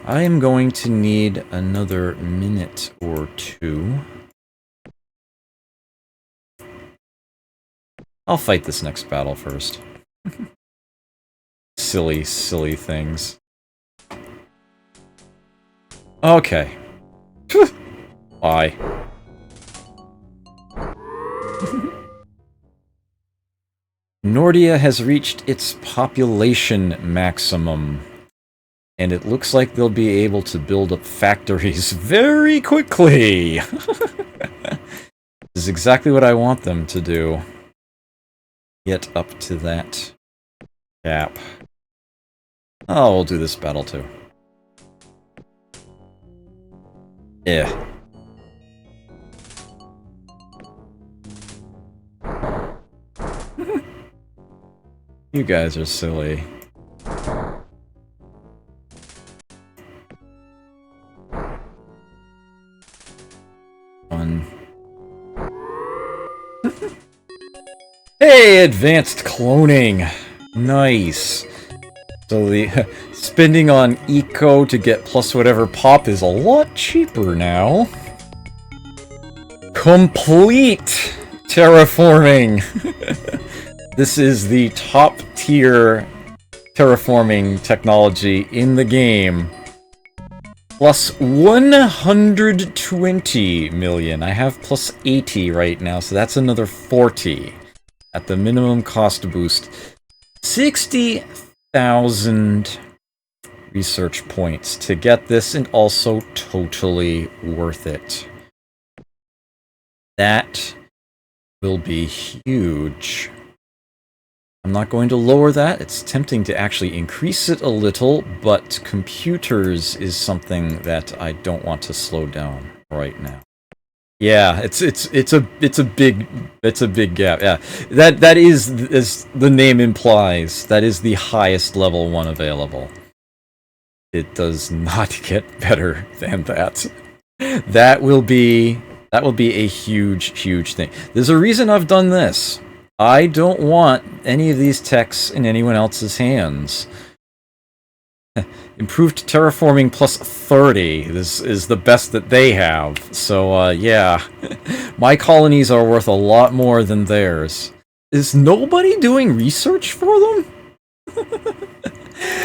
I am going to need another minute or 2. I'll fight this next battle first. Silly things. Okay. Bye. Nordia has reached its population maximum. And it looks like they'll be able to build up factories very quickly. This is exactly what I want them to do. Get up to that cap. Oh, we'll do this battle too. Yeah. You guys are silly. Fun. Hey, advanced cloning! Nice. So the spending on eco to get plus whatever pop is a lot cheaper now. Complete terraforming! This is the top tier terraforming technology in the game. Plus 120 million. I have plus 80 right now, so that's another 40 at the minimum cost boost. 60,000 research points to get this, and also totally worth it. That will be huge. I'm not going to lower that. It's tempting to actually increase it a little, but computers is something that I don't want to slow down right now. Yeah, it's a big gap. Yeah, that is, as the name implies, that is the highest level one available. It does not get better than that. That will be a huge thing. There's a reason I've done this. I don't want any of these techs in anyone else's hands. Improved terraforming plus 30. This is the best that they have. So, yeah. My colonies are worth a lot more than theirs. Is nobody doing research for them?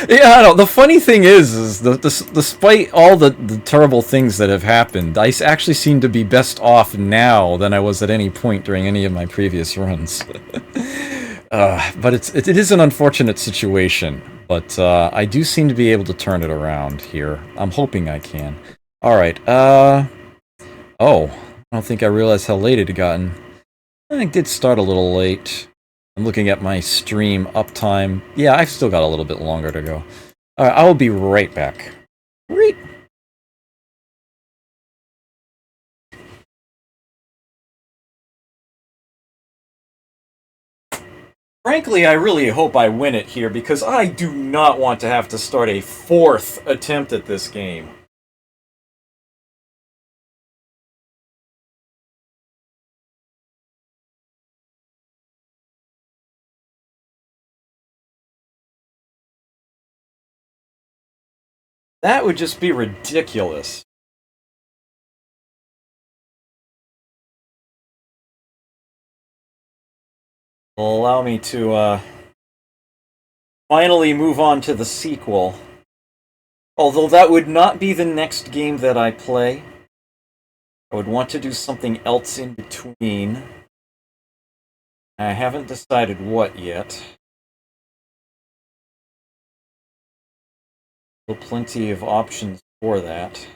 Yeah, I don't know. The funny thing is despite all the terrible things that have happened, I actually seem to be best off now than I was at any point during any of my previous runs. But it is an unfortunate situation. But I do seem to be able to turn it around here. I'm hoping I can. Alright, oh. I don't think I realized how late it had gotten. I did start a little late. I'm looking at my stream uptime. Yeah, I've still got a little bit longer to go. Alright, I will be right back. Great. Frankly, I really hope I win it here, because I do not want to have to start a 4th attempt at this game. That would just be ridiculous. Will allow me to, finally move on to the sequel. Although that would not be the next game that I play. I would want to do something else in between. I haven't decided what yet. Still plenty of options for that.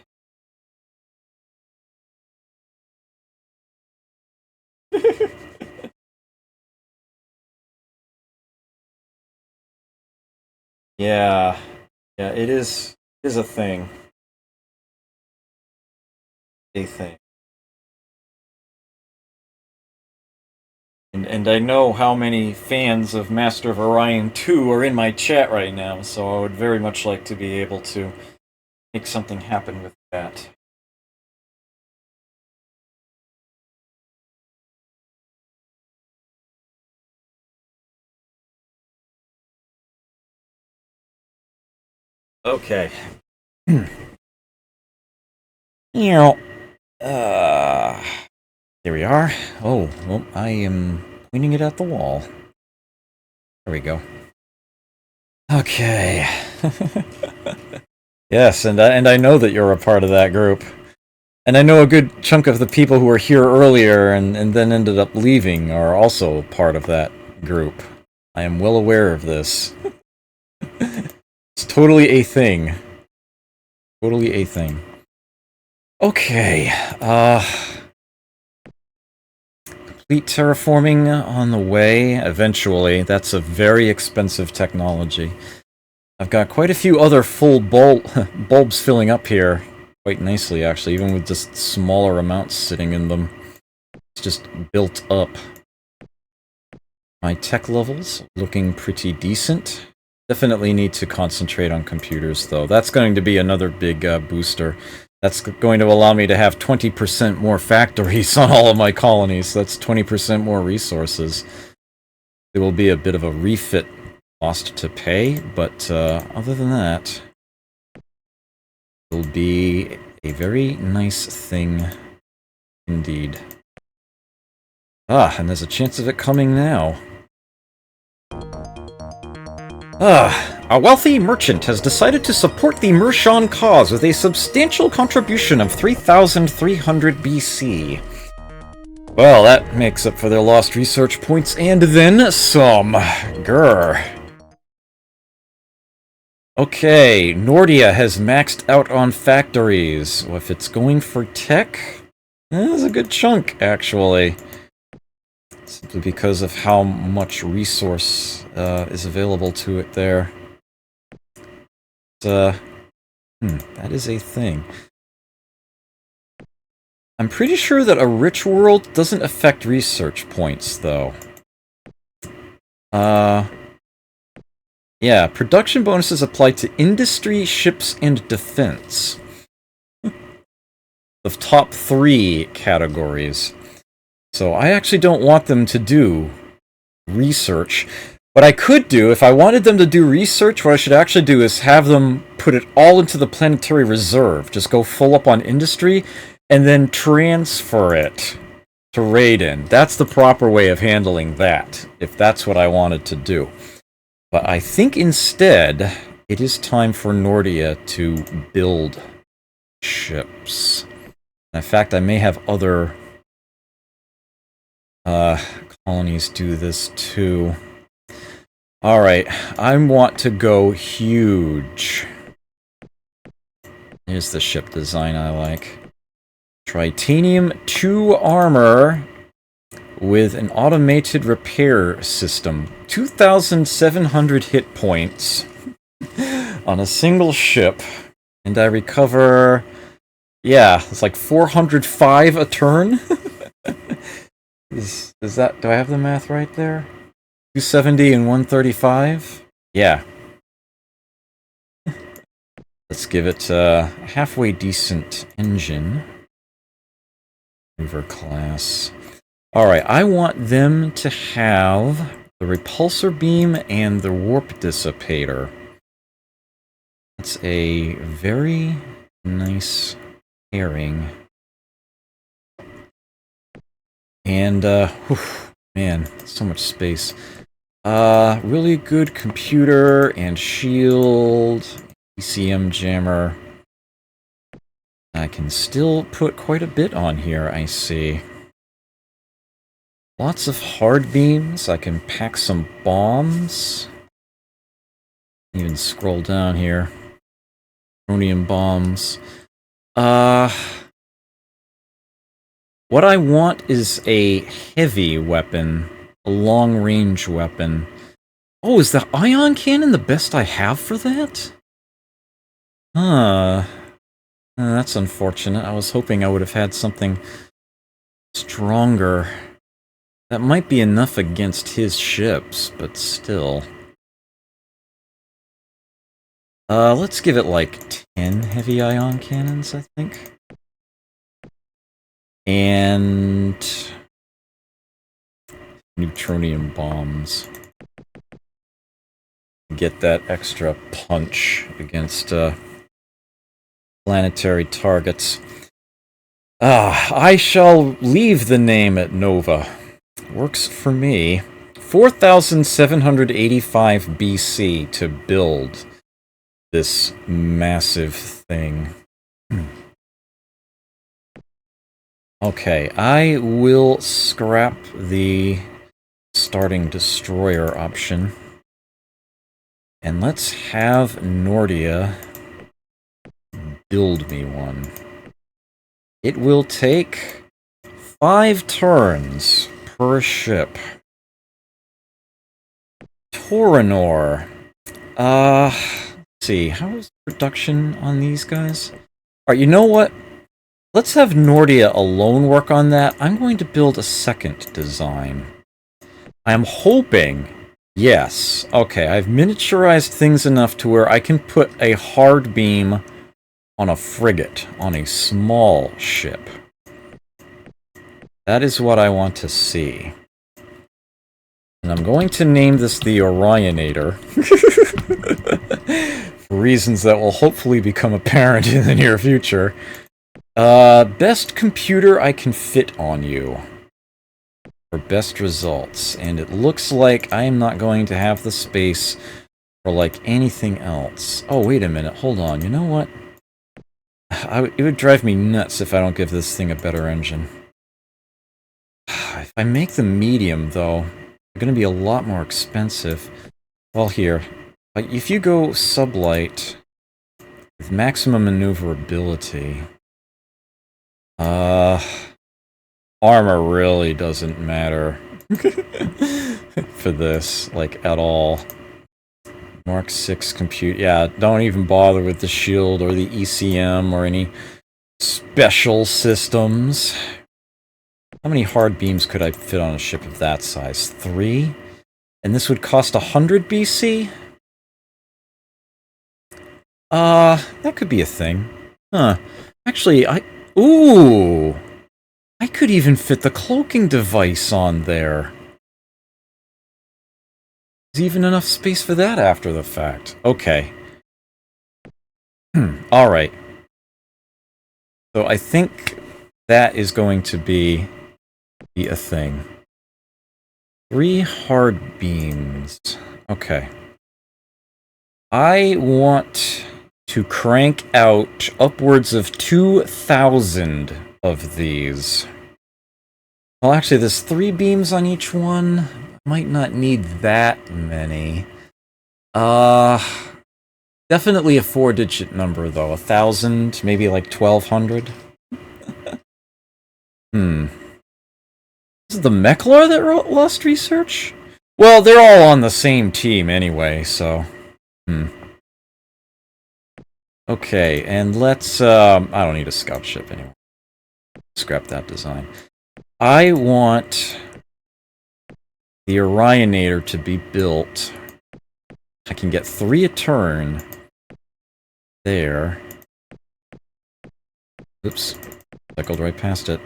Yeah, it is a thing. A thing. And I know how many fans of Master of Orion 2 are in my chat right now, so I would very much like to be able to make something happen with that. Okay. Here we are. Oh, well, I am pointing it at the wall. There we go. Okay. Yes, and I know that you're a part of that group. And I know a good chunk of the people who were here earlier and then ended up leaving are also part of that group. I am well aware of this. It's totally a thing. Totally a thing. Okay, complete terraforming on the way, eventually. That's a very expensive technology. I've got quite a few other full bulbs filling up here. Quite nicely, actually, even with just smaller amounts sitting in them. It's just built up. My tech levels looking pretty decent. Definitely need to concentrate on computers, though. That's going to be another big booster. That's going to allow me to have 20% more factories on all of my colonies. That's 20% more resources. There will be a bit of a refit cost to pay, but other than that, it will be a very nice thing indeed. Ah, and there's a chance of it coming now. A wealthy merchant has decided to support the Mershon cause with a substantial contribution of 3,300 BC. Well, that makes up for their lost research points and then some. Grr. Okay, Nordia has maxed out on factories. Well, if it's going for tech, that's a good chunk, actually. Simply because of how much resource is available to it there. That is a thing. I'm pretty sure that a rich world doesn't affect research points, though. Yeah, production bonuses apply to industry, ships, and defense. The top 3 categories. So I actually don't want them to do research. What I could do, if I wanted them to do research, what I should actually do is have them put it all into the planetary reserve. Just go full up on industry, and then transfer it to Raiden. That's the proper way of handling that, if that's what I wanted to do. But I think instead, it is time for Nordia to build ships. In fact, I may have other colonies do this too. Alright, I want to go huge. Here's the ship design I like. Tritanium 2 armor with an automated repair system. 2,700 hit points on a single ship. And I recover... yeah, it's like 405 a turn. Is that... do I have the math right there? 270 and 135? Yeah. Let's give it a halfway decent engine. River class. Alright, I want them to have the repulsor beam and the warp dissipator. That's a very nice pairing. And, man, so much space. Really good computer and shield, ECM jammer. I can still put quite a bit on here, I see. Lots of hard beams. I can pack some bombs. Even scroll down here. Chromium bombs. What I want is a heavy weapon. A long-range weapon. Oh, is the ion cannon the best I have for that? That's unfortunate. I was hoping I would have had something stronger. That might be enough against his ships, but still. Let's give it like 10 heavy ion cannons, I think. And... neutronium bombs. Get that extra punch against, planetary targets. I shall leave the name at Nova. Works for me. 4,785 BC to build this massive thing. Okay, I will scrap the starting destroyer option. And let's have Nordia build me one. It will take 5 turns per ship. Torinor. Let's see, how is production on these guys? Alright, you know what? Let's have Nordia alone work on that. I'm going to build a second design. I'm hoping... Yes. Okay, I've miniaturized things enough to where I can put a hard beam on a frigate, on a small ship. That is what I want to see. And I'm going to name this the Orionator. For reasons that will hopefully become apparent in the near future. Best computer I can fit on you. For best results, and it looks like I am not going to have the space for, like, anything else. Oh, wait a minute, hold on, you know what? It would drive me nuts if I don't give this thing a better engine. If I make the medium, though, they're going to be a lot more expensive. Well, here, if you go sublight with maximum maneuverability, armor really doesn't matter for this, like, at all. Mark 6 compute. Yeah, don't even bother with the shield or the ECM or any special systems. How many hard beams could I fit on a ship of that size? 3? And this would cost 100 BC? That could be a thing. Huh. Actually, ooh! I could even fit the cloaking device on there. There's even enough space for that after the fact. Okay. Alright. So I think that is going to be a thing. 3 hard beams. Okay. I want to crank out upwards of 2,000 of these. Well, actually, there's 3 beams on each one. Might not need that many. Definitely a 4-digit number, though. 1,000, maybe like 1,200. This is the Mechlar that lost research? Well, they're all on the same team anyway, so... Okay, and let's, I don't need a scout ship anymore. Scrap that design. I want the Orionator to be built. I can get 3 a turn. There. Oops. Cycled right past it.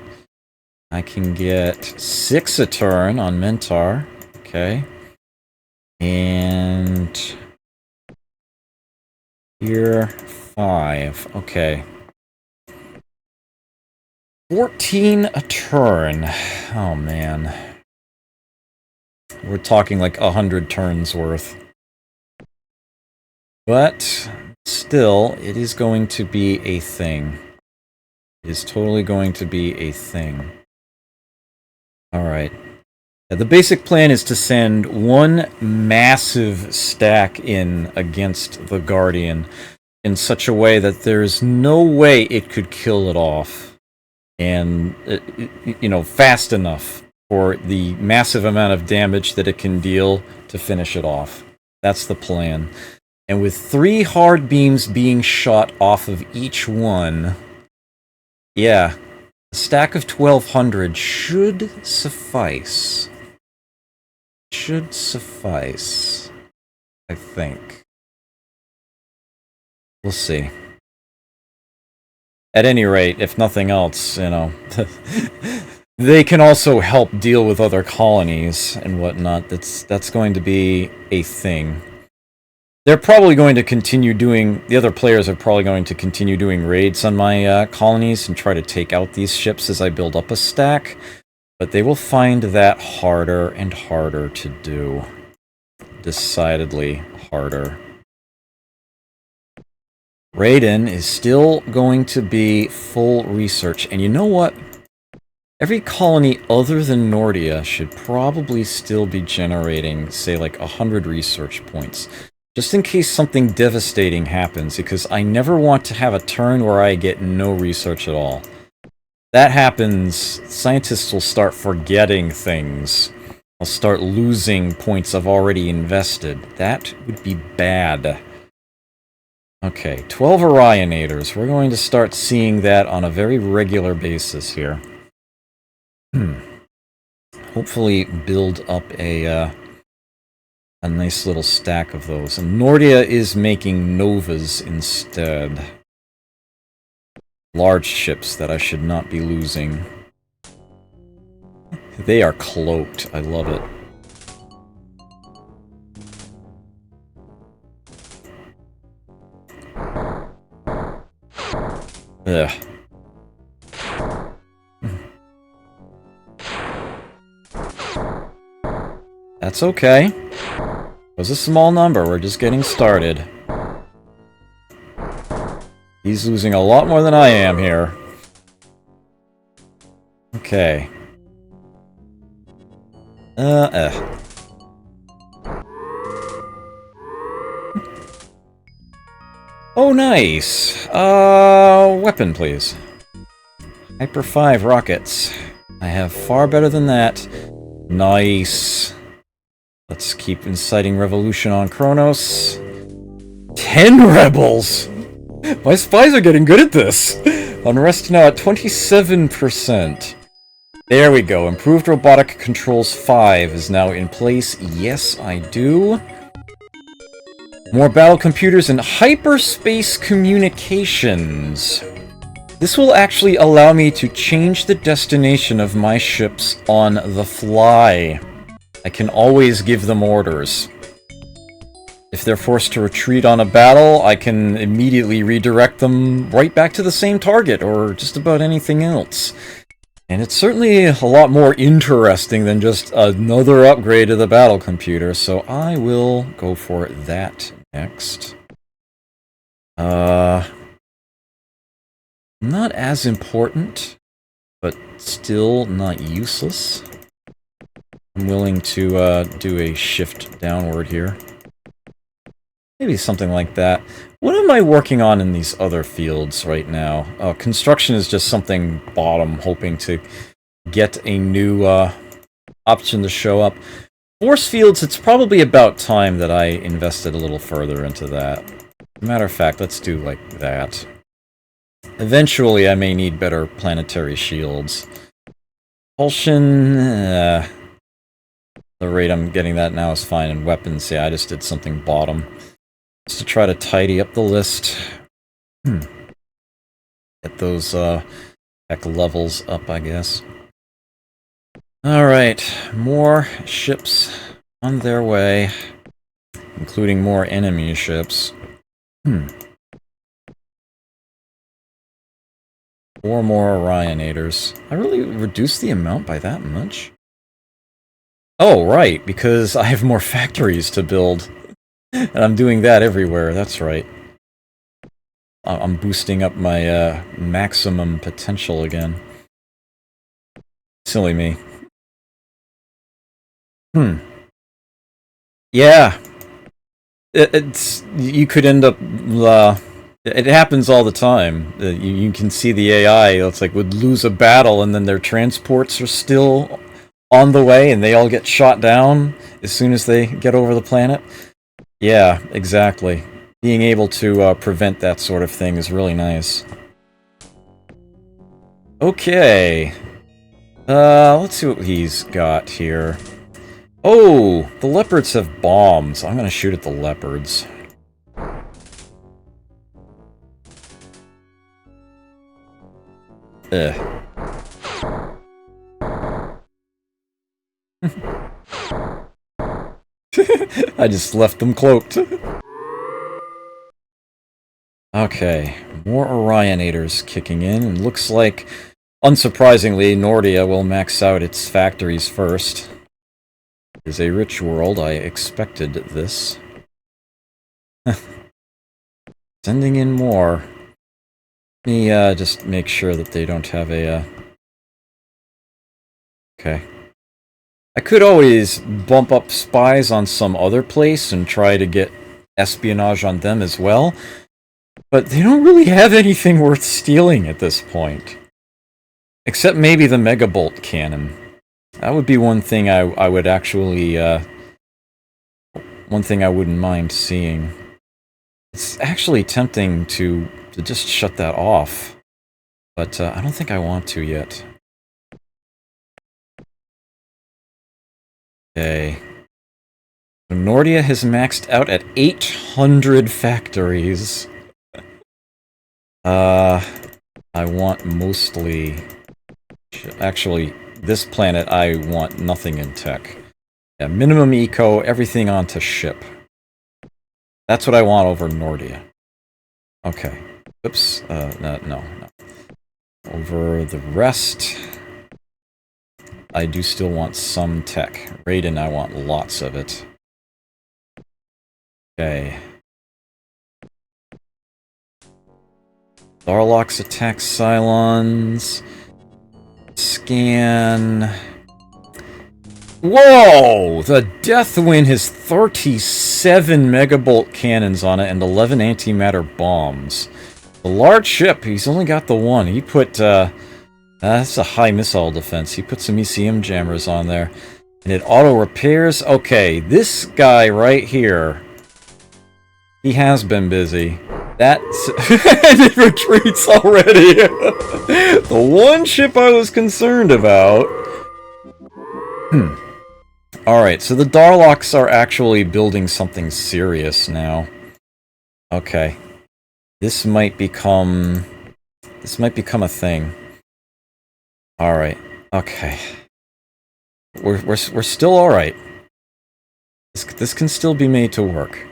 I can get 6 a turn on Mentar. Okay. And... here, 5. Okay. 14 a turn. Oh, man. We're talking like 100 turns worth. But, still, it is going to be a thing. It is totally going to be a thing. Alright. The basic plan is to send 1 massive stack in against the Guardian in such a way that there's no way it could kill it off. And, you know, fast enough for the massive amount of damage that it can deal to finish it off. That's the plan. And with 3 hard beams being shot off of each one, yeah, a stack of 1,200 should suffice. Should suffice, I think. We'll see. At any rate, if nothing else, you know, they can also help deal with other colonies and whatnot. That's going to be a thing. They're probably going to continue doing... the other players are probably going to continue doing raids on my colonies and try to take out these ships as I build up a stack. But they will find that harder and harder to do. Decidedly harder. Raiden is still going to be full research. And you know what? Every colony other than Nordia should probably still be generating, say, like 100 research points. Just in case something devastating happens, because I never want to have a turn where I get no research at all. That happens, scientists will start forgetting things. I'll start losing points I've already invested. That would be bad. Okay, 12 Orionators. We're going to start seeing that on a very regular basis here. Hopefully build up a nice little stack of those. And Nordia is making Novas instead. Large ships that I should not be losing. They are cloaked. I love it. Ugh. That's okay. It was a small number, we're just getting started. He's losing a lot more than I am here. Okay. Oh, nice! Weapon, please. Hyper 5 rockets. I have far better than that. Nice. Let's keep inciting revolution on Kronos. 10 rebels! My spies are getting good at this! Unrest now at 27%. There we go. Improved robotic controls 5 is now in place. Yes, I do. More battle computers and hyperspace communications. This will actually allow me to change the destination of my ships on the fly. I can always give them orders. If they're forced to retreat on a battle, I can immediately redirect them right back to the same target, or just about anything else. And it's certainly a lot more interesting than just another upgrade to the battle computer, so I will go for that next. Not as important, but still not useless. I'm willing to do a shift downward here. Maybe something like that. What am I working on in these other fields right now? Construction is just something bottom, hoping to get a new option to show up. Force fields, it's probably about time that I invested a little further into that. Matter of fact, let's do like that. Eventually, I may need better planetary shields. Propulsion, the rate I'm getting that now is fine. And weapons, yeah, I just did something bottom. Just to try to tidy up the list. Get those tech levels up, I guess. Alright, more ships on their way. Including more enemy ships. 4 more Orionators. I really reduced the amount by that much? Oh, right, because I have more factories to build. And I'm doing that everywhere, that's right. I'm boosting up my maximum potential again. Silly me. Yeah. It's... You could end up... it happens all the time. You can see the AI, it's like, would lose a battle and then their transports are still on the way and they all get shot down as soon as they get over the planet. Yeah, exactly. Being able to prevent that sort of thing is really nice. Okay. Let's see what he's got here. Oh, the leopards have bombs. I'm gonna shoot at the leopards. I just left them cloaked. Okay, more Orionators kicking in, and looks like, unsurprisingly, Nordia will max out its factories first. It is a rich world, I expected this. Sending in more. Let me just make sure that they don't have a Okay. I could always bump up spies on some other place and try to get espionage on them as well, but they don't really have anything worth stealing at this point. Except maybe the Megabolt cannon. That would be one thing I would actually, one thing I wouldn't mind seeing. It's actually tempting to just shut that off, but I don't think I want to yet. Okay. So Nordia has maxed out at 800 factories. I want mostly... Actually, this planet I want nothing in tech. Yeah, minimum eco, everything onto ship. That's what I want over Nordia. Okay. Oops. No. Over the rest... I do still want some tech. Raiden, I want lots of it. Okay. Darlock's attack Cylons. Scan. Whoa! The Deathwind has 37 Megabolt cannons on it and 11 antimatter bombs. The large ship, he's only got the one. He put, that's a high missile defense. He put some ECM jammers on there. And it auto-repairs. Okay, this guy right here, he has been busy. That's... and it retreats already! The one ship I was concerned about... Alright, so the Darlocks are actually building something serious now. Okay. This might become a thing. Alright. Okay. We're still alright. This can still be made to work.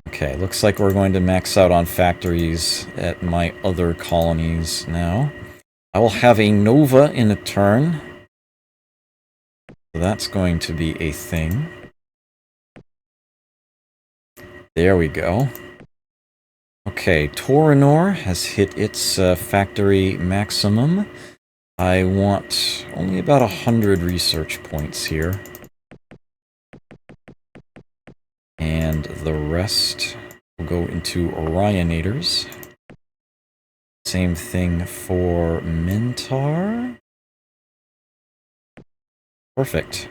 Okay, looks like we're going to max out on factories at my other colonies now. I will have a Nova in a turn. So that's going to be a thing. There we go. Okay, Torinor has hit its factory maximum. I want only about 100 research points here. And the rest will go into Orionators. Same thing for Mentar. Perfect.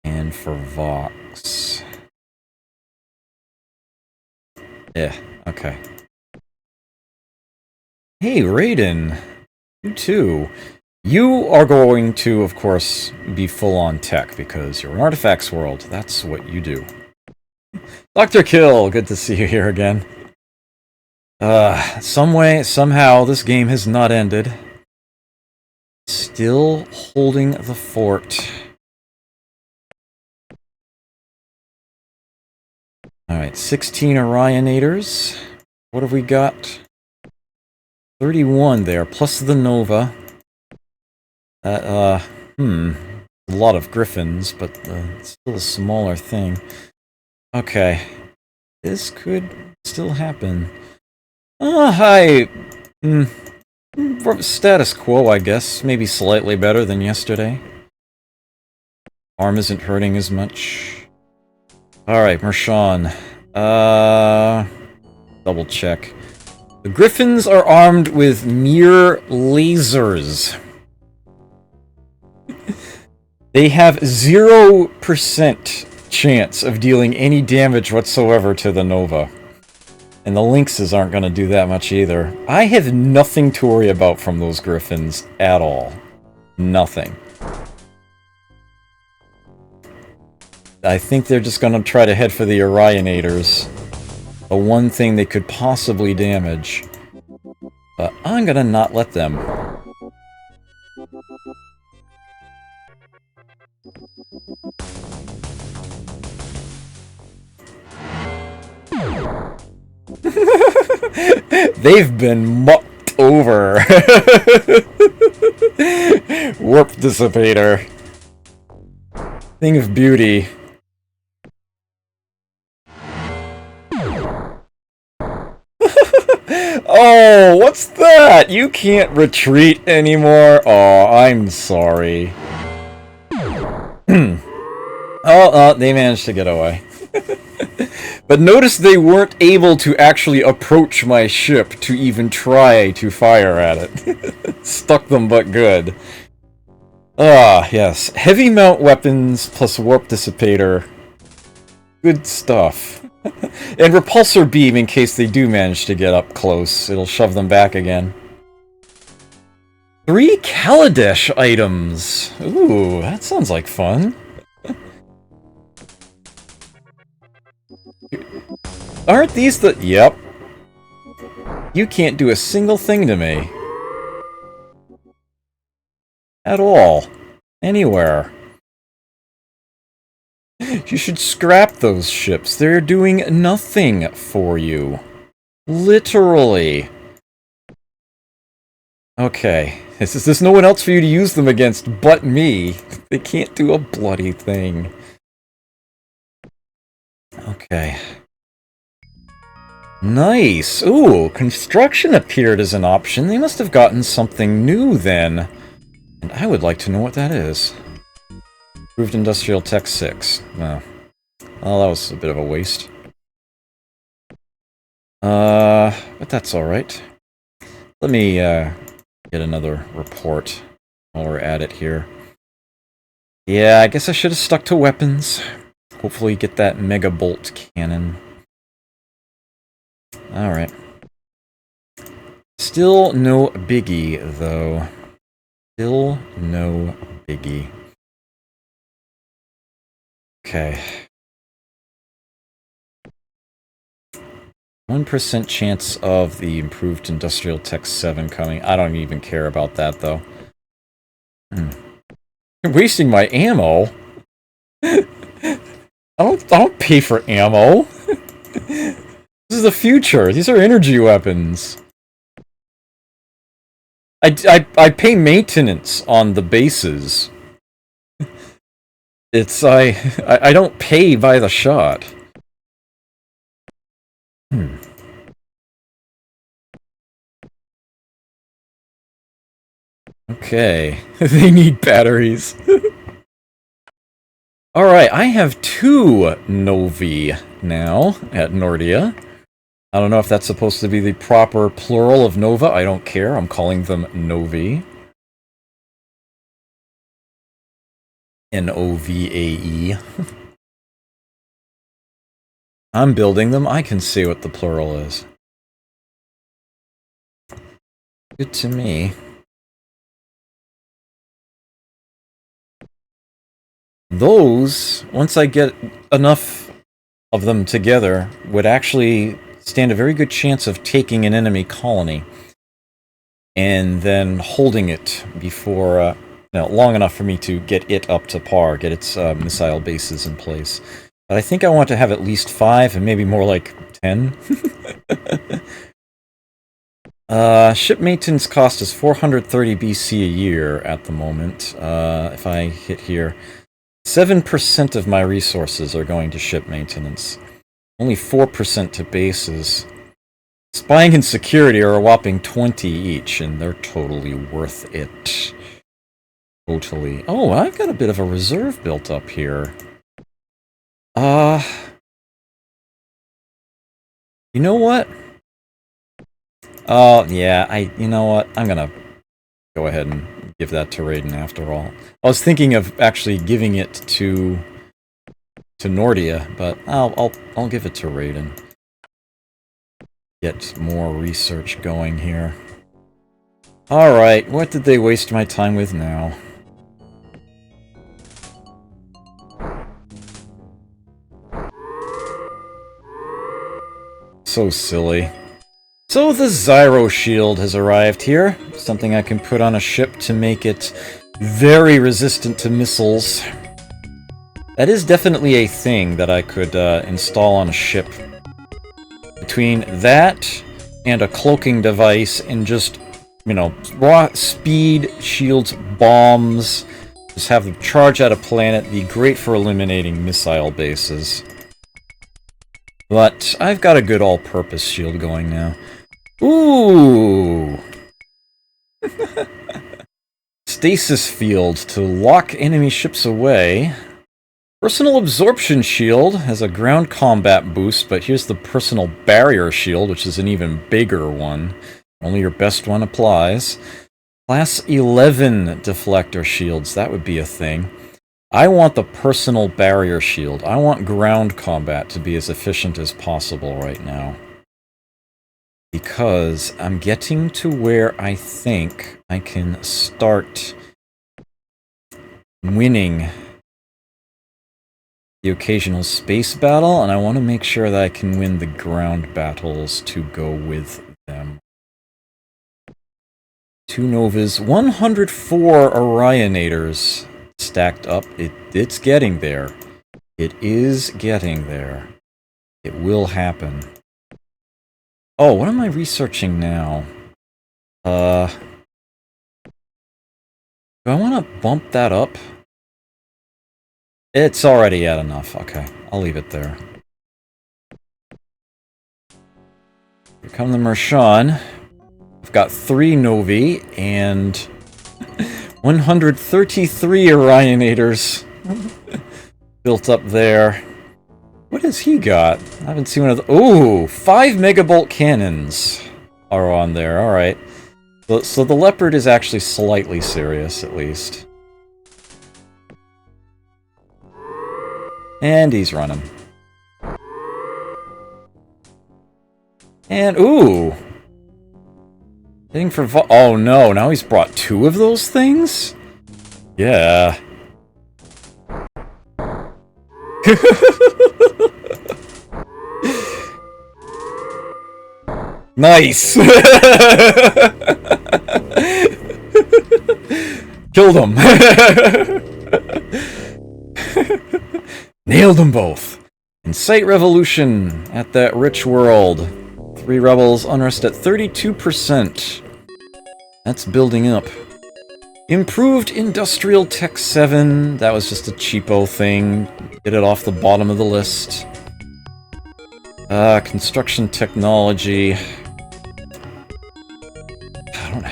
And for Vox. Yeah, okay. Hey, Raiden! You too. You are going to, of course, be full-on tech, because you're an Artifacts world. That's what you do. Dr. Kill, good to see you here again. Some way, somehow, this game has not ended. Still holding the fort. Alright, 16 Orionators. What have we got? 31 there, plus the Nova. A lot of Griffins, but it's still a smaller thing. Okay. This could still happen. Status quo, I guess. Maybe slightly better than yesterday. Arm isn't hurting as much. Alright, Mershawn. Double check. The Griffins are armed with mere lasers. They have 0% chance of dealing any damage whatsoever to the Nova. And the Lynxes aren't going to do that much either. I have nothing to worry about from those Griffins at all. Nothing. I think they're just going to try to head for the Orionators. The one thing they could possibly damage. But I'm going to not let them. They've been mucked over. Warp Dissipator. Thing of beauty. Oh, what's that? You can't retreat anymore? Oh, I'm sorry. They managed to get away. But notice they weren't able to actually approach my ship to even try to fire at it. Stuck them but good. Ah, yes. Heavy mount weapons plus warp dissipator. Good stuff. And repulsor beam in case they do manage to get up close. It'll shove them back again. 3 Kaladesh items. Ooh, that sounds like fun. Aren't these the... Yep. You can't do a single thing to me. At all. Anywhere. You should scrap those ships. They're doing nothing for you. Literally. Okay. There's no one else for you to use them against but me. They can't do a bloody thing. Okay. Nice! Ooh, construction appeared as an option. They must have gotten something new then. And I would like to know what that is. Improved Industrial Tech 6. Well, that was a bit of a waste. But that's alright. Let me, get another report while we're at it here. Yeah, I guess I should have stuck to weapons. Hopefully get that Mega Bolt cannon. Alright. Still no biggie, though. Still no biggie. Okay. 1% chance of the improved Industrial Tech 7 coming. I don't even care about that, though. You're wasting my ammo? I don't pay for ammo. This is the future. These are energy weapons. I pay maintenance on the bases. It's I don't pay by the shot. Okay. They need batteries. Alright, I have 2 Novi now at Nordia. I don't know if that's supposed to be the proper plural of Nova. I don't care. I'm calling them Novi. N-O-V-A-E. I'm building them. I can see what the plural is. Good to me. Those, once I get enough of them together, would actually stand a very good chance of taking an enemy colony and then holding it before, long enough for me to get it up to par, get its missile bases in place. But I think I want to have at least 5 and maybe more like 10. Ship maintenance cost is 430 BC a year at the moment. If I hit here, 7% of my resources are going to ship maintenance. Only 4% to bases. Spying and security are a whopping 20 each, and they're totally worth it. Totally. Oh, I've got a bit of a reserve built up here. You know what? Yeah, you know what? I'm gonna go ahead and give that to Raiden after all. I was thinking of actually giving it to Nordia, but I'll give it to Raiden. Get more research going here. Alright, what did they waste my time with now? So silly. So the Zyro Shield has arrived here. Something I can put on a ship to make it very resistant to missiles. That is definitely a thing that I could install on a ship. Between that and a cloaking device and just, raw speed, shields, bombs, just have them charge at a planet, be great for eliminating missile bases. But I've got a good all-purpose shield going now. Ooh! Stasis field to lock enemy ships away. Personal absorption shield has a ground combat boost, but here's the personal barrier shield, which is an even bigger one. Only your best one applies. Class 11 deflector shields, that would be a thing. I want the personal barrier shield. I want ground combat to be as efficient as possible right now. Because I'm getting to where I think I can start winning the occasional space battle, and I want to make sure that I can win the ground battles to go with them. 2 Novas, 104 Orionators stacked up. It's getting there. It is getting there. It will happen. Oh, what am I researching now? Do I want to bump that up? It's already at enough. Okay, I'll leave it there. Here come the Mershan. I've got 3 Novi and 133 Orionators built up there. What has he got? I haven't seen one of the... Ooh! 5 Megabolt cannons are on there, alright. So the Leopard is actually slightly serious, at least. And he's running. And, ooh! Hitting for oh no, now he's brought 2 of those things? Yeah. Nice! Killed him! Nailed them both! Incite revolution at that rich world. 3 rebels, unrest at 32%. That's building up. Improved Industrial Tech 7. That was just a cheapo thing. Get it off the bottom of the list. Construction technology. I don't know.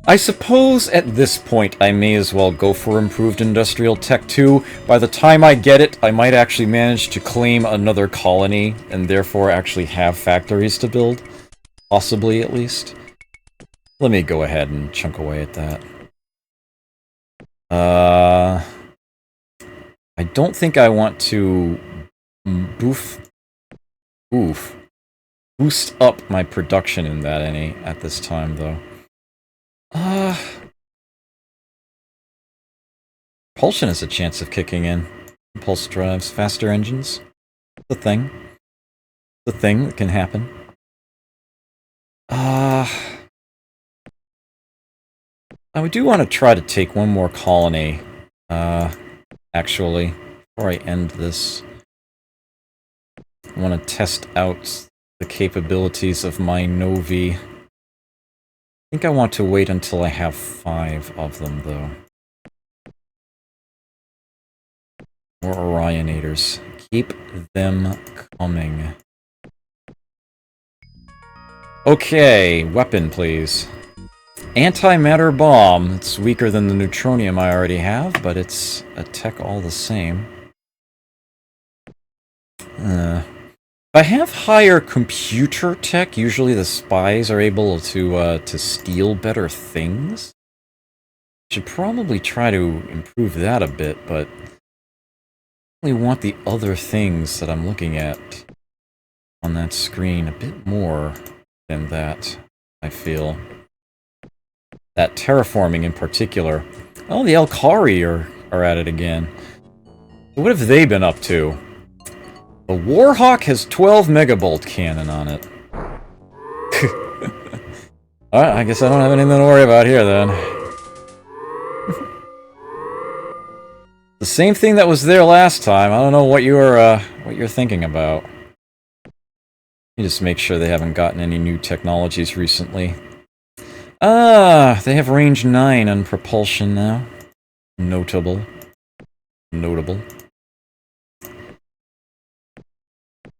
I suppose at this point I may as well go for Improved Industrial Tech 2. By the time I get it, I might actually manage to claim another colony, and therefore actually have factories to build. Possibly, at least. Let me go ahead and chunk away at that. I don't think I want to boost up my production in that any at this time, though. Propulsion has a chance of kicking in. Pulse drives, faster engines. The thing. The thing that can happen. I do want to try to take one more colony, actually, before I end this. I want to test out the capabilities of my Novi. I think I want to wait until I have 5 of them, though. More Orionators. Keep them coming. Okay, weapon, please. Antimatter bomb. It's weaker than the neutronium I already have, but it's a tech all the same. If I have higher computer tech, usually the spies are able to steal better things. Should probably try to improve that a bit, but I really want the other things that I'm looking at on that screen a bit more than that, I feel. That terraforming in particular. Oh, the Alkari are at it again. What have they been up to? The Warhawk has 12 megabolt cannon on it. Alright, I guess I don't have anything to worry about here then. The same thing that was there last time. I don't know what you're thinking about. You just make sure they haven't gotten any new technologies recently. They have range 9 on propulsion now. Notable. Notable.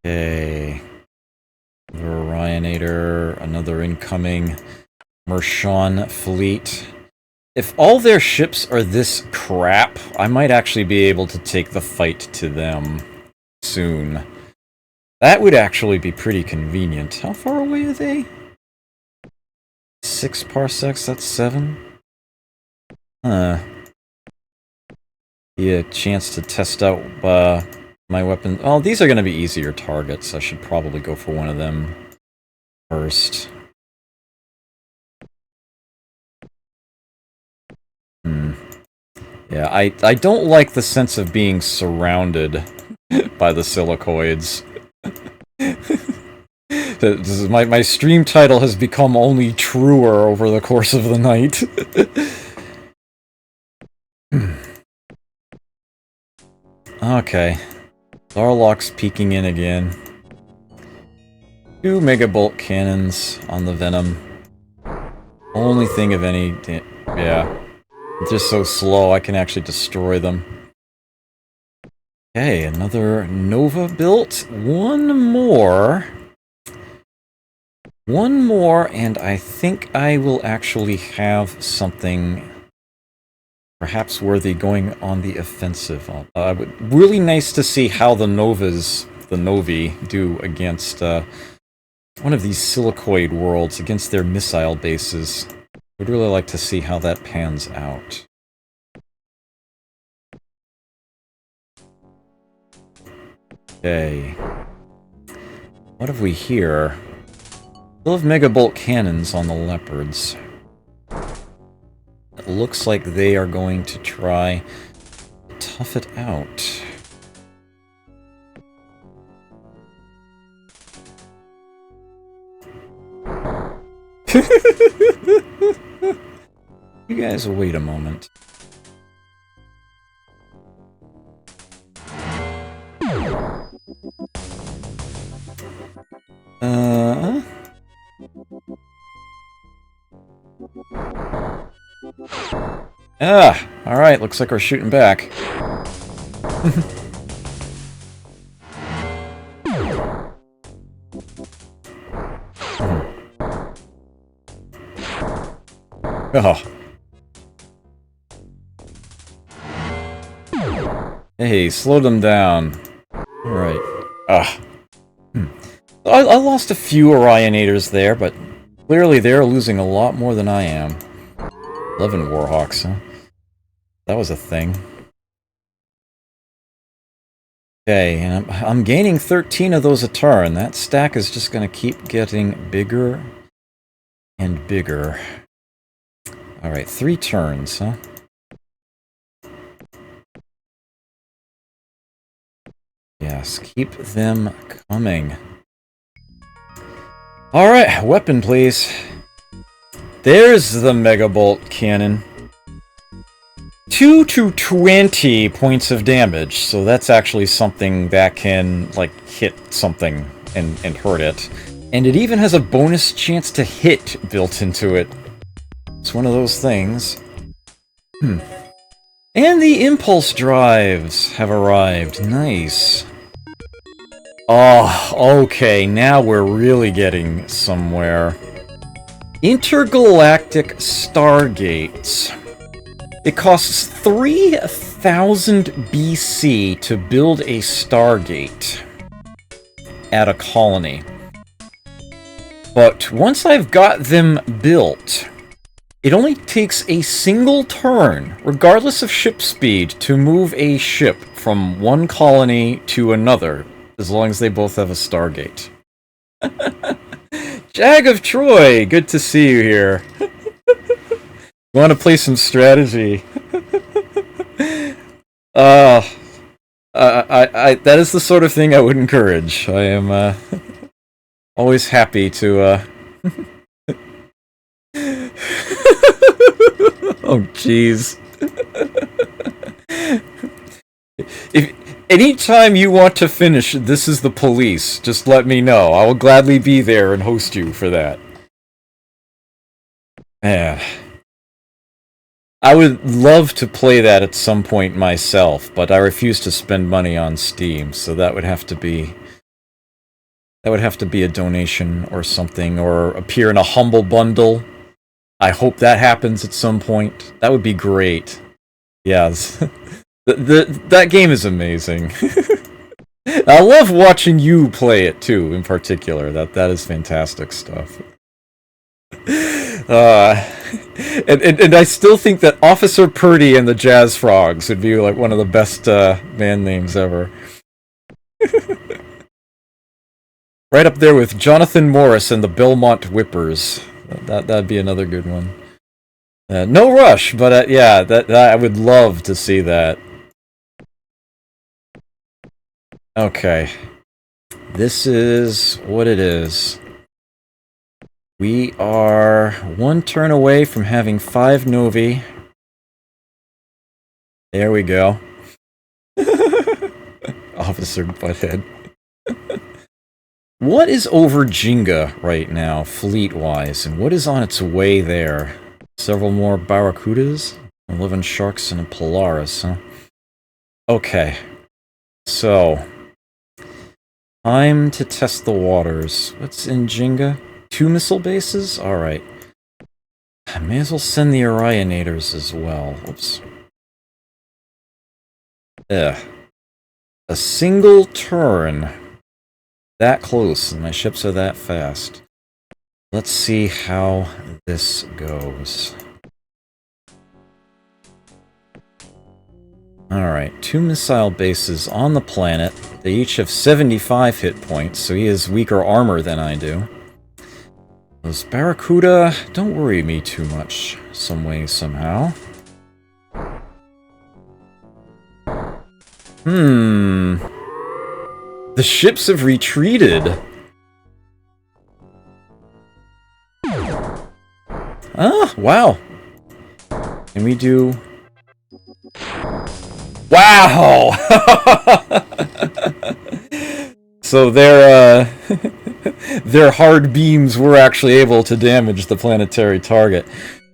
Okay. The Orion Orionator, another incoming Mershon fleet. If all their ships are this crap, I might actually be able to take the fight to them soon. That would actually be pretty convenient. How far away are they? 6 parsecs, that's 7? Huh. Be a chance to test out my weapon. Oh, these are going to be easier targets. I should probably go for one of them first. Yeah, I don't like the sense of being surrounded by the silicoids. My stream title has become only truer over the course of the night. Okay. Zarlok's peeking in again. 2 megabolt cannons on the Venom. Only thing of any... yeah. They're just so slow, I can actually destroy them. Okay, another Nova built. One more, and I think I will actually have something perhaps worthy going on the offensive. Really nice to see how the Novi do against one of these silicoid worlds, against their missile bases. I'd really like to see how that pans out. Okay. What have we here? Still have megabolt cannons on the Leopards. It looks like they are going to try to tough it out. You guys wait a moment. Alright, looks like we're shooting back. Oh. Hey, slow them down. Alright. I lost a few Orionators there, but clearly they're losing a lot more than I am. 11 Warhawks, huh? That was a thing. Okay, and I'm gaining 13 of those a turn. That stack is just going to keep getting bigger and bigger. Alright, 3 turns, huh? Yes, keep them coming. Alright, weapon please. There's the Megabolt cannon. 2 to 20 points of damage, so that's actually something that can, like, hit something and hurt it. And it even has a bonus chance to hit built into it. It's one of those things. And the impulse drives have arrived. Nice. Oh, okay, now we're really getting somewhere. Intergalactic Stargates. It costs 3,000 BC to build a Stargate at a colony. But once I've got them built, it only takes a single turn, regardless of ship speed, to move a ship from one colony to another, as long as they both have a Stargate. Jag of Troy, good to see you here. Want to play some strategy? That is the sort of thing I would encourage. I am always happy to. Oh, jeez. If anytime you want to finish This Is the Police, just let me know. I will gladly be there and host you for that. Man. I would love to play that at some point myself, but I refuse to spend money on Steam, so that would have to be That would have to be a donation or something, or appear in a humble bundle. I hope that happens at some point. That would be great. Yes. That game is amazing. I love watching you play it too, in particular. That is fantastic stuff. And I still think that Officer Purdy and the Jazz Frogs would be like one of the best band names ever. Right up there with Jonathan Morris and the Belmont Whippers. That'd be another good one. No Rush, but yeah, that I would love to see that. Okay. This is what it is. We are one turn away from having 5 Novi. There we go. Officer Butthead. What is over Jinga right now, fleet-wise, and what is on its way there? Several more Barracudas? 11 Sharks and a Polaris, huh? Okay. So, time to test the waters. What's in Jinga? 2 missile bases? Alright. I may as well send the Orionators as well. Oops. A single turn. That close, and my ships are that fast. Let's see how this goes. Alright, 2 missile bases on the planet. They each have 75 hit points, so he has weaker armor than I do. Those Barracuda don't worry me too much, some way, somehow. The ships have retreated. Ah, wow. Can we do... Wow! So their hard beams were actually able to damage the planetary target.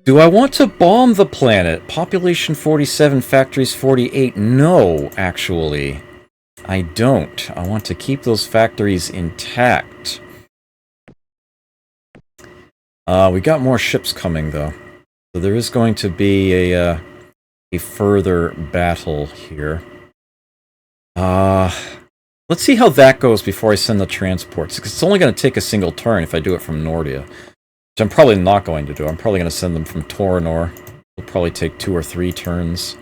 Do I want to bomb the planet? Population 47, factories 48. No, actually. I don't. I want to keep those factories intact. We got more ships coming, though. So there is going to be a further battle here. Let's see how that goes before I send the transports, because it's only going to take a single turn if I do it from Nordia. Which I'm probably not going to do. I'm probably going to send them from Torinor. It'll probably take 2 or 3 turns.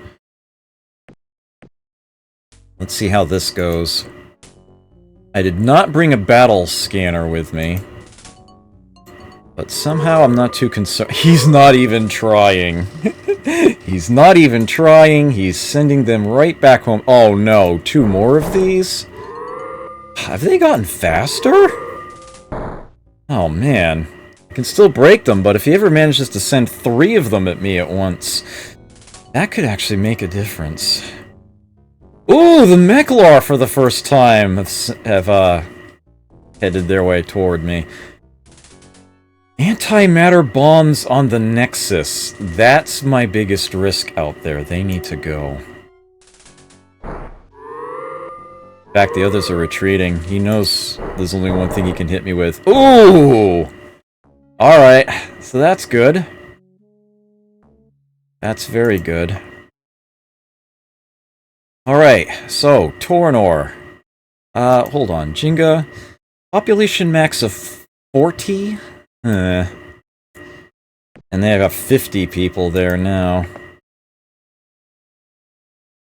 Let's see how this goes. I did not bring a battle scanner with me. But somehow I'm not too concerned. He's not even trying. He's not even trying. He's sending them right back home. Oh no, 2 more of these? Have they gotten faster? Oh man. I can still break them, but if he ever manages to send 3 of them at me at once, that could actually make a difference. Ooh, the Meklar for the first time have headed their way toward me. Antimatter bombs on the Nexus. That's my biggest risk out there. They need to go. In fact, the others are retreating. He knows there's only one thing he can hit me with. Ooh! Alright, so that's good. That's very good. Alright, so, Torinor. Hold on. Jinga. Population max of 40? And they have 50 people there now.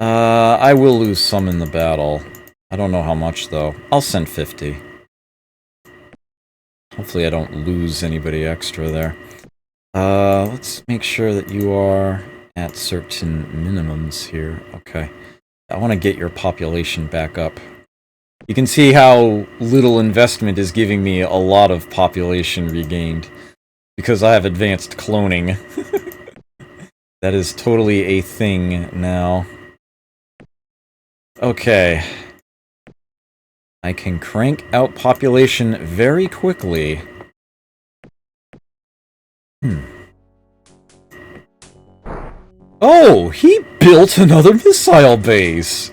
I will lose some in the battle. I don't know how much, though. I'll send 50. Hopefully I don't lose anybody extra there. Let's make sure that you are at certain minimums here. Okay. I want to get your population back up. You can see how little investment is giving me a lot of population regained. Because I have advanced cloning. That is totally a thing now. Okay. I can crank out population very quickly. Oh, he built another missile base!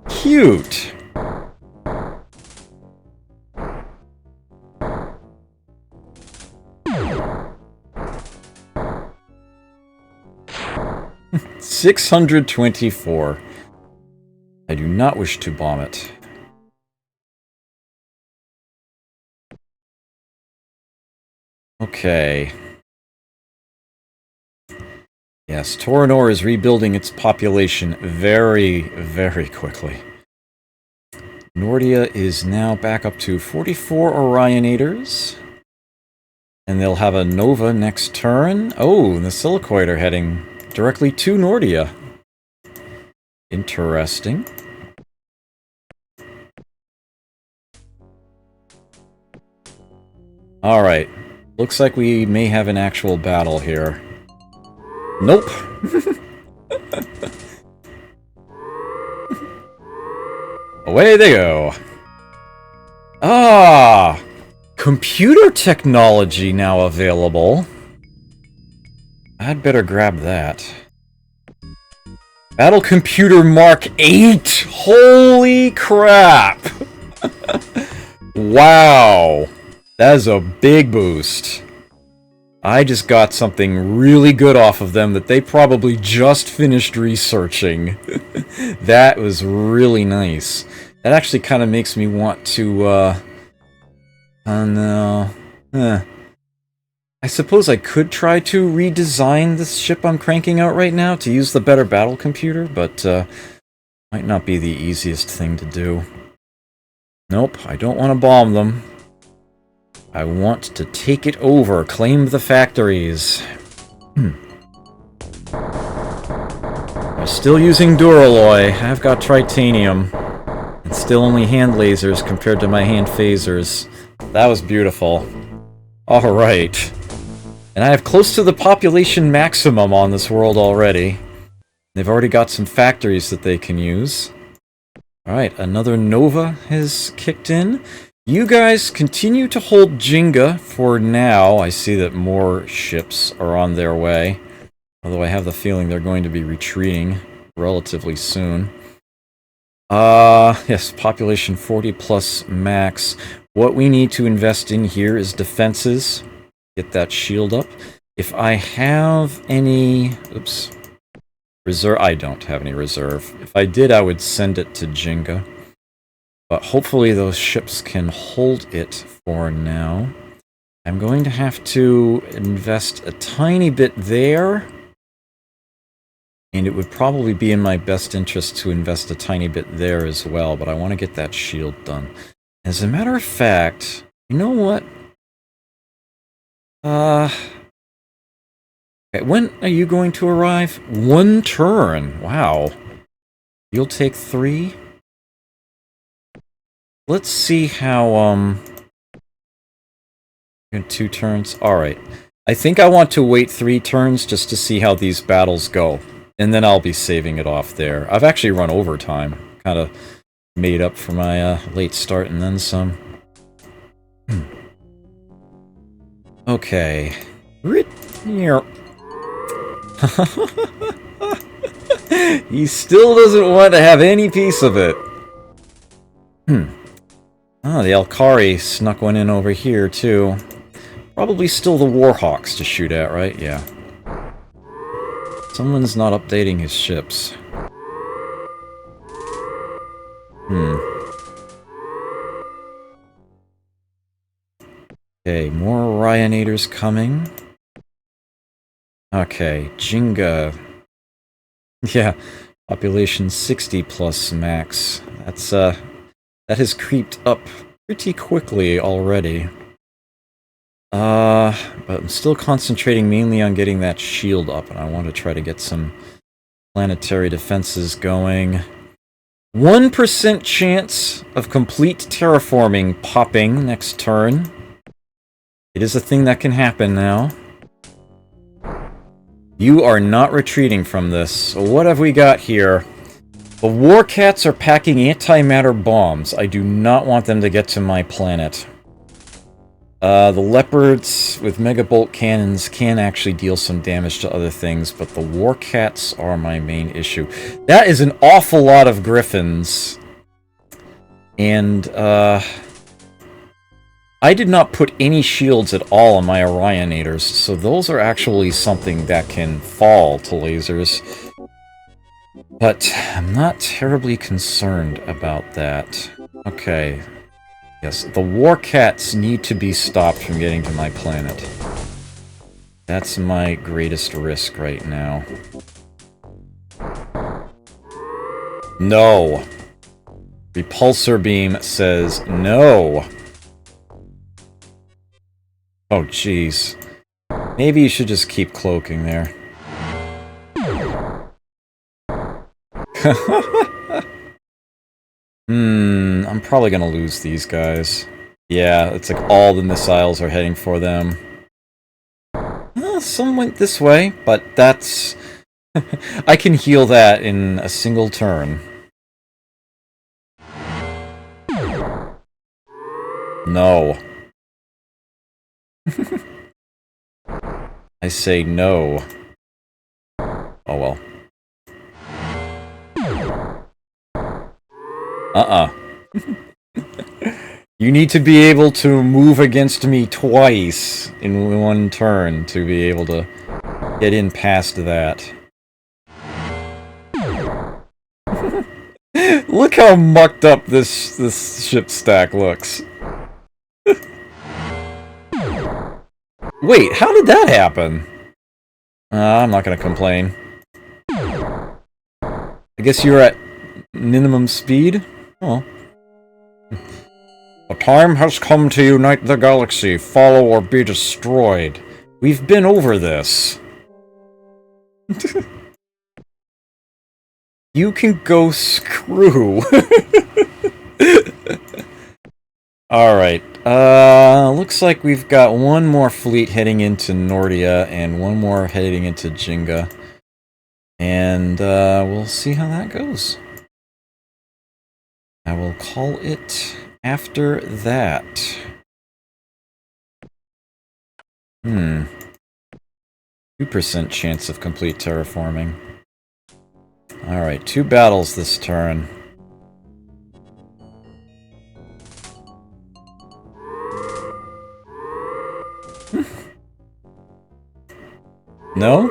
Cute! 624. I do not wish to bomb it. Okay. Yes, Torinor is rebuilding its population very, very quickly. Nordia is now back up to 44 Orionators. And they'll have a Nova next turn. Oh, and the Silicoid are heading directly to Nordia. Interesting. Alright. Looks like we may have an actual battle here. Nope. Away they go. Ah! Computer technology now available. I'd better grab that. Battle Computer Mark 8! Holy crap! Wow! That is a big boost. I just got something really good off of them that they probably just finished researching. That was really nice. That actually kind of makes me want to, oh no. I suppose I could try to redesign this ship I'm cranking out right now to use the better battle computer, but, might not be the easiest thing to do. Nope, I don't want to bomb them. I want to take it over, claim the factories. I'm still using Duralloy. I've got Tritanium. And still only hand lasers compared to my hand phasers. That was beautiful. Alright. And I have close to the population maximum on this world already. They've already got some factories that they can use. Alright, another Nova has kicked in. You guys continue to hold Jenga for now. I see that more ships are on their way. Although I have the feeling they're going to be retreating relatively soon. Yes, population 40 plus max. What we need to invest in here is defenses. Get that shield up. If I have any... Oops. Reserve... I don't have any reserve. If I did, I would send it to Jenga. But hopefully those ships can hold it for now. I'm going to have to invest a tiny bit there. And it would probably be in my best interest to invest a tiny bit there as well. But I want to get that shield done. As a matter of fact, you know what? Okay, when are you going to arrive? 1 turn. Wow. You'll take 3. Let's see how, 2 turns. Alright. I think I want to wait 3 turns just to see how these battles go. And then I'll be saving it off there. I've actually run overtime. Kind of made up for my late start and then some. Okay. He still doesn't want to have any piece of it. Ah, the Alkari snuck one in over here, too. Probably still the Warhawks to shoot at, right? Yeah. Someone's not updating his ships. Okay, more Orionators coming. Okay, Jenga. Yeah, population 60 plus max. That's, that has creeped up pretty quickly already. But I'm still concentrating mainly on getting that shield up, and I want to try to get some planetary defenses going. 1% chance of complete terraforming popping next turn. It is a thing that can happen now. You are not retreating from this. So what have we got here? The Warcats are packing antimatter bombs. I do not want them to get to my planet. The Leopards with Megabolt cannons can actually deal some damage to other things, but the Warcats are my main issue. That is an awful lot of Griffins. And, I did not put any shields at all on my Orionators, so those are actually something that can fall to lasers. But I'm not terribly concerned about that. Okay. Yes, the war cats need to be stopped from getting to my planet. That's my greatest risk right now. No! Repulsor beam says no! Oh, jeez. Maybe you should just keep cloaking there. I'm probably gonna lose these guys. Yeah, it's like all the missiles are heading for them. Well, some went this way, but that's... I can heal that in a single turn. No. I say no. Oh well. You need to be able to move against me twice in one turn to be able to get in past that. Look how mucked up this ship stack looks. Wait, how did that happen? I'm not gonna complain. I guess you're at minimum speed? Oh. The time has come to unite the galaxy, follow or be destroyed. We've been over this. You can go screw. Alright, looks like we've got one more fleet heading into Nordia and one more heading into Jinga. And, we'll see how that goes. I will call it after that. 2% chance of complete terraforming. Alright, 2 battles this turn. No?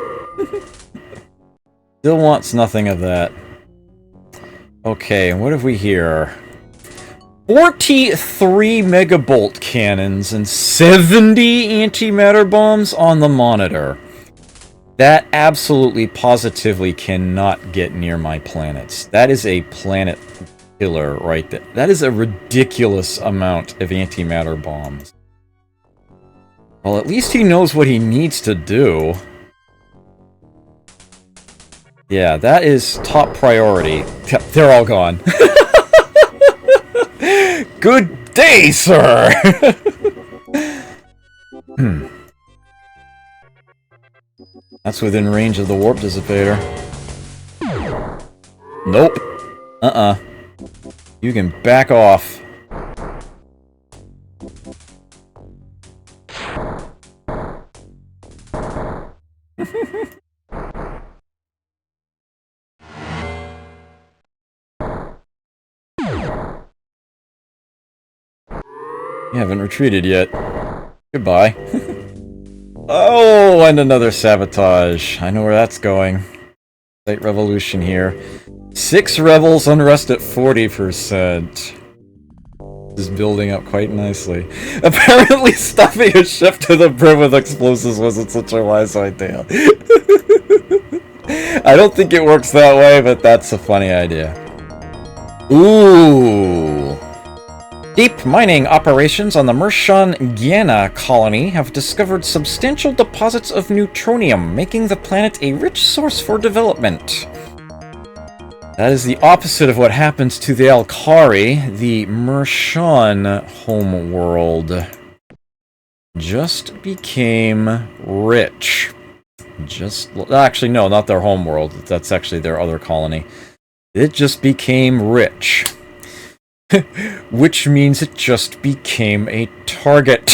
Still wants nothing of that. Okay, and what have we here? 43 megabolt cannons and 70 antimatter bombs on the monitor. That absolutely positively cannot get near my planets. That is a planet killer right there. That is a ridiculous amount of antimatter bombs. Well, at least he knows what he needs to do. Yeah, that is top priority. They're all gone. Good day, sir! That's within range of the warp dissipator. Nope. You can back off. You haven't retreated yet. Goodbye. Oh, and another sabotage. I know where that's going. Site revolution here. 6 rebels, unrest at 40%. This is building up quite nicely. Apparently stuffing a ship to the brim with explosives wasn't such a wise idea. I don't think it works that way, but that's a funny idea. Ooh. Deep mining operations on the Mershon-Gienna colony have discovered substantial deposits of neutronium, making the planet a rich source for development. That is the opposite of what happens to the Alkari. The Mershon homeworld just became rich. Actually, no, not their homeworld. That's actually their other colony. It just became rich. Which means it just became a target.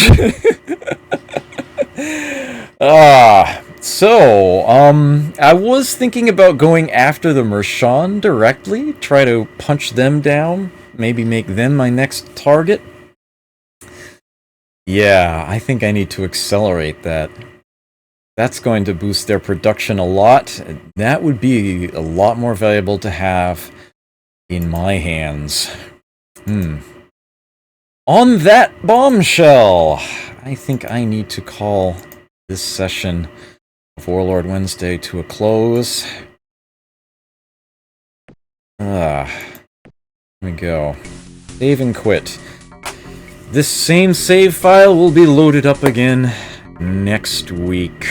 So, I was thinking about going after the Mershon directly, try to punch them down, maybe make them my next target. Yeah, I think I need to accelerate that. That's going to boost their production a lot. That would be a lot more valuable to have in my hands. On that bombshell, I think I need to call this session of Warlord Wednesday to a close. Here we go. Save and quit. This same save file will be loaded up again next week.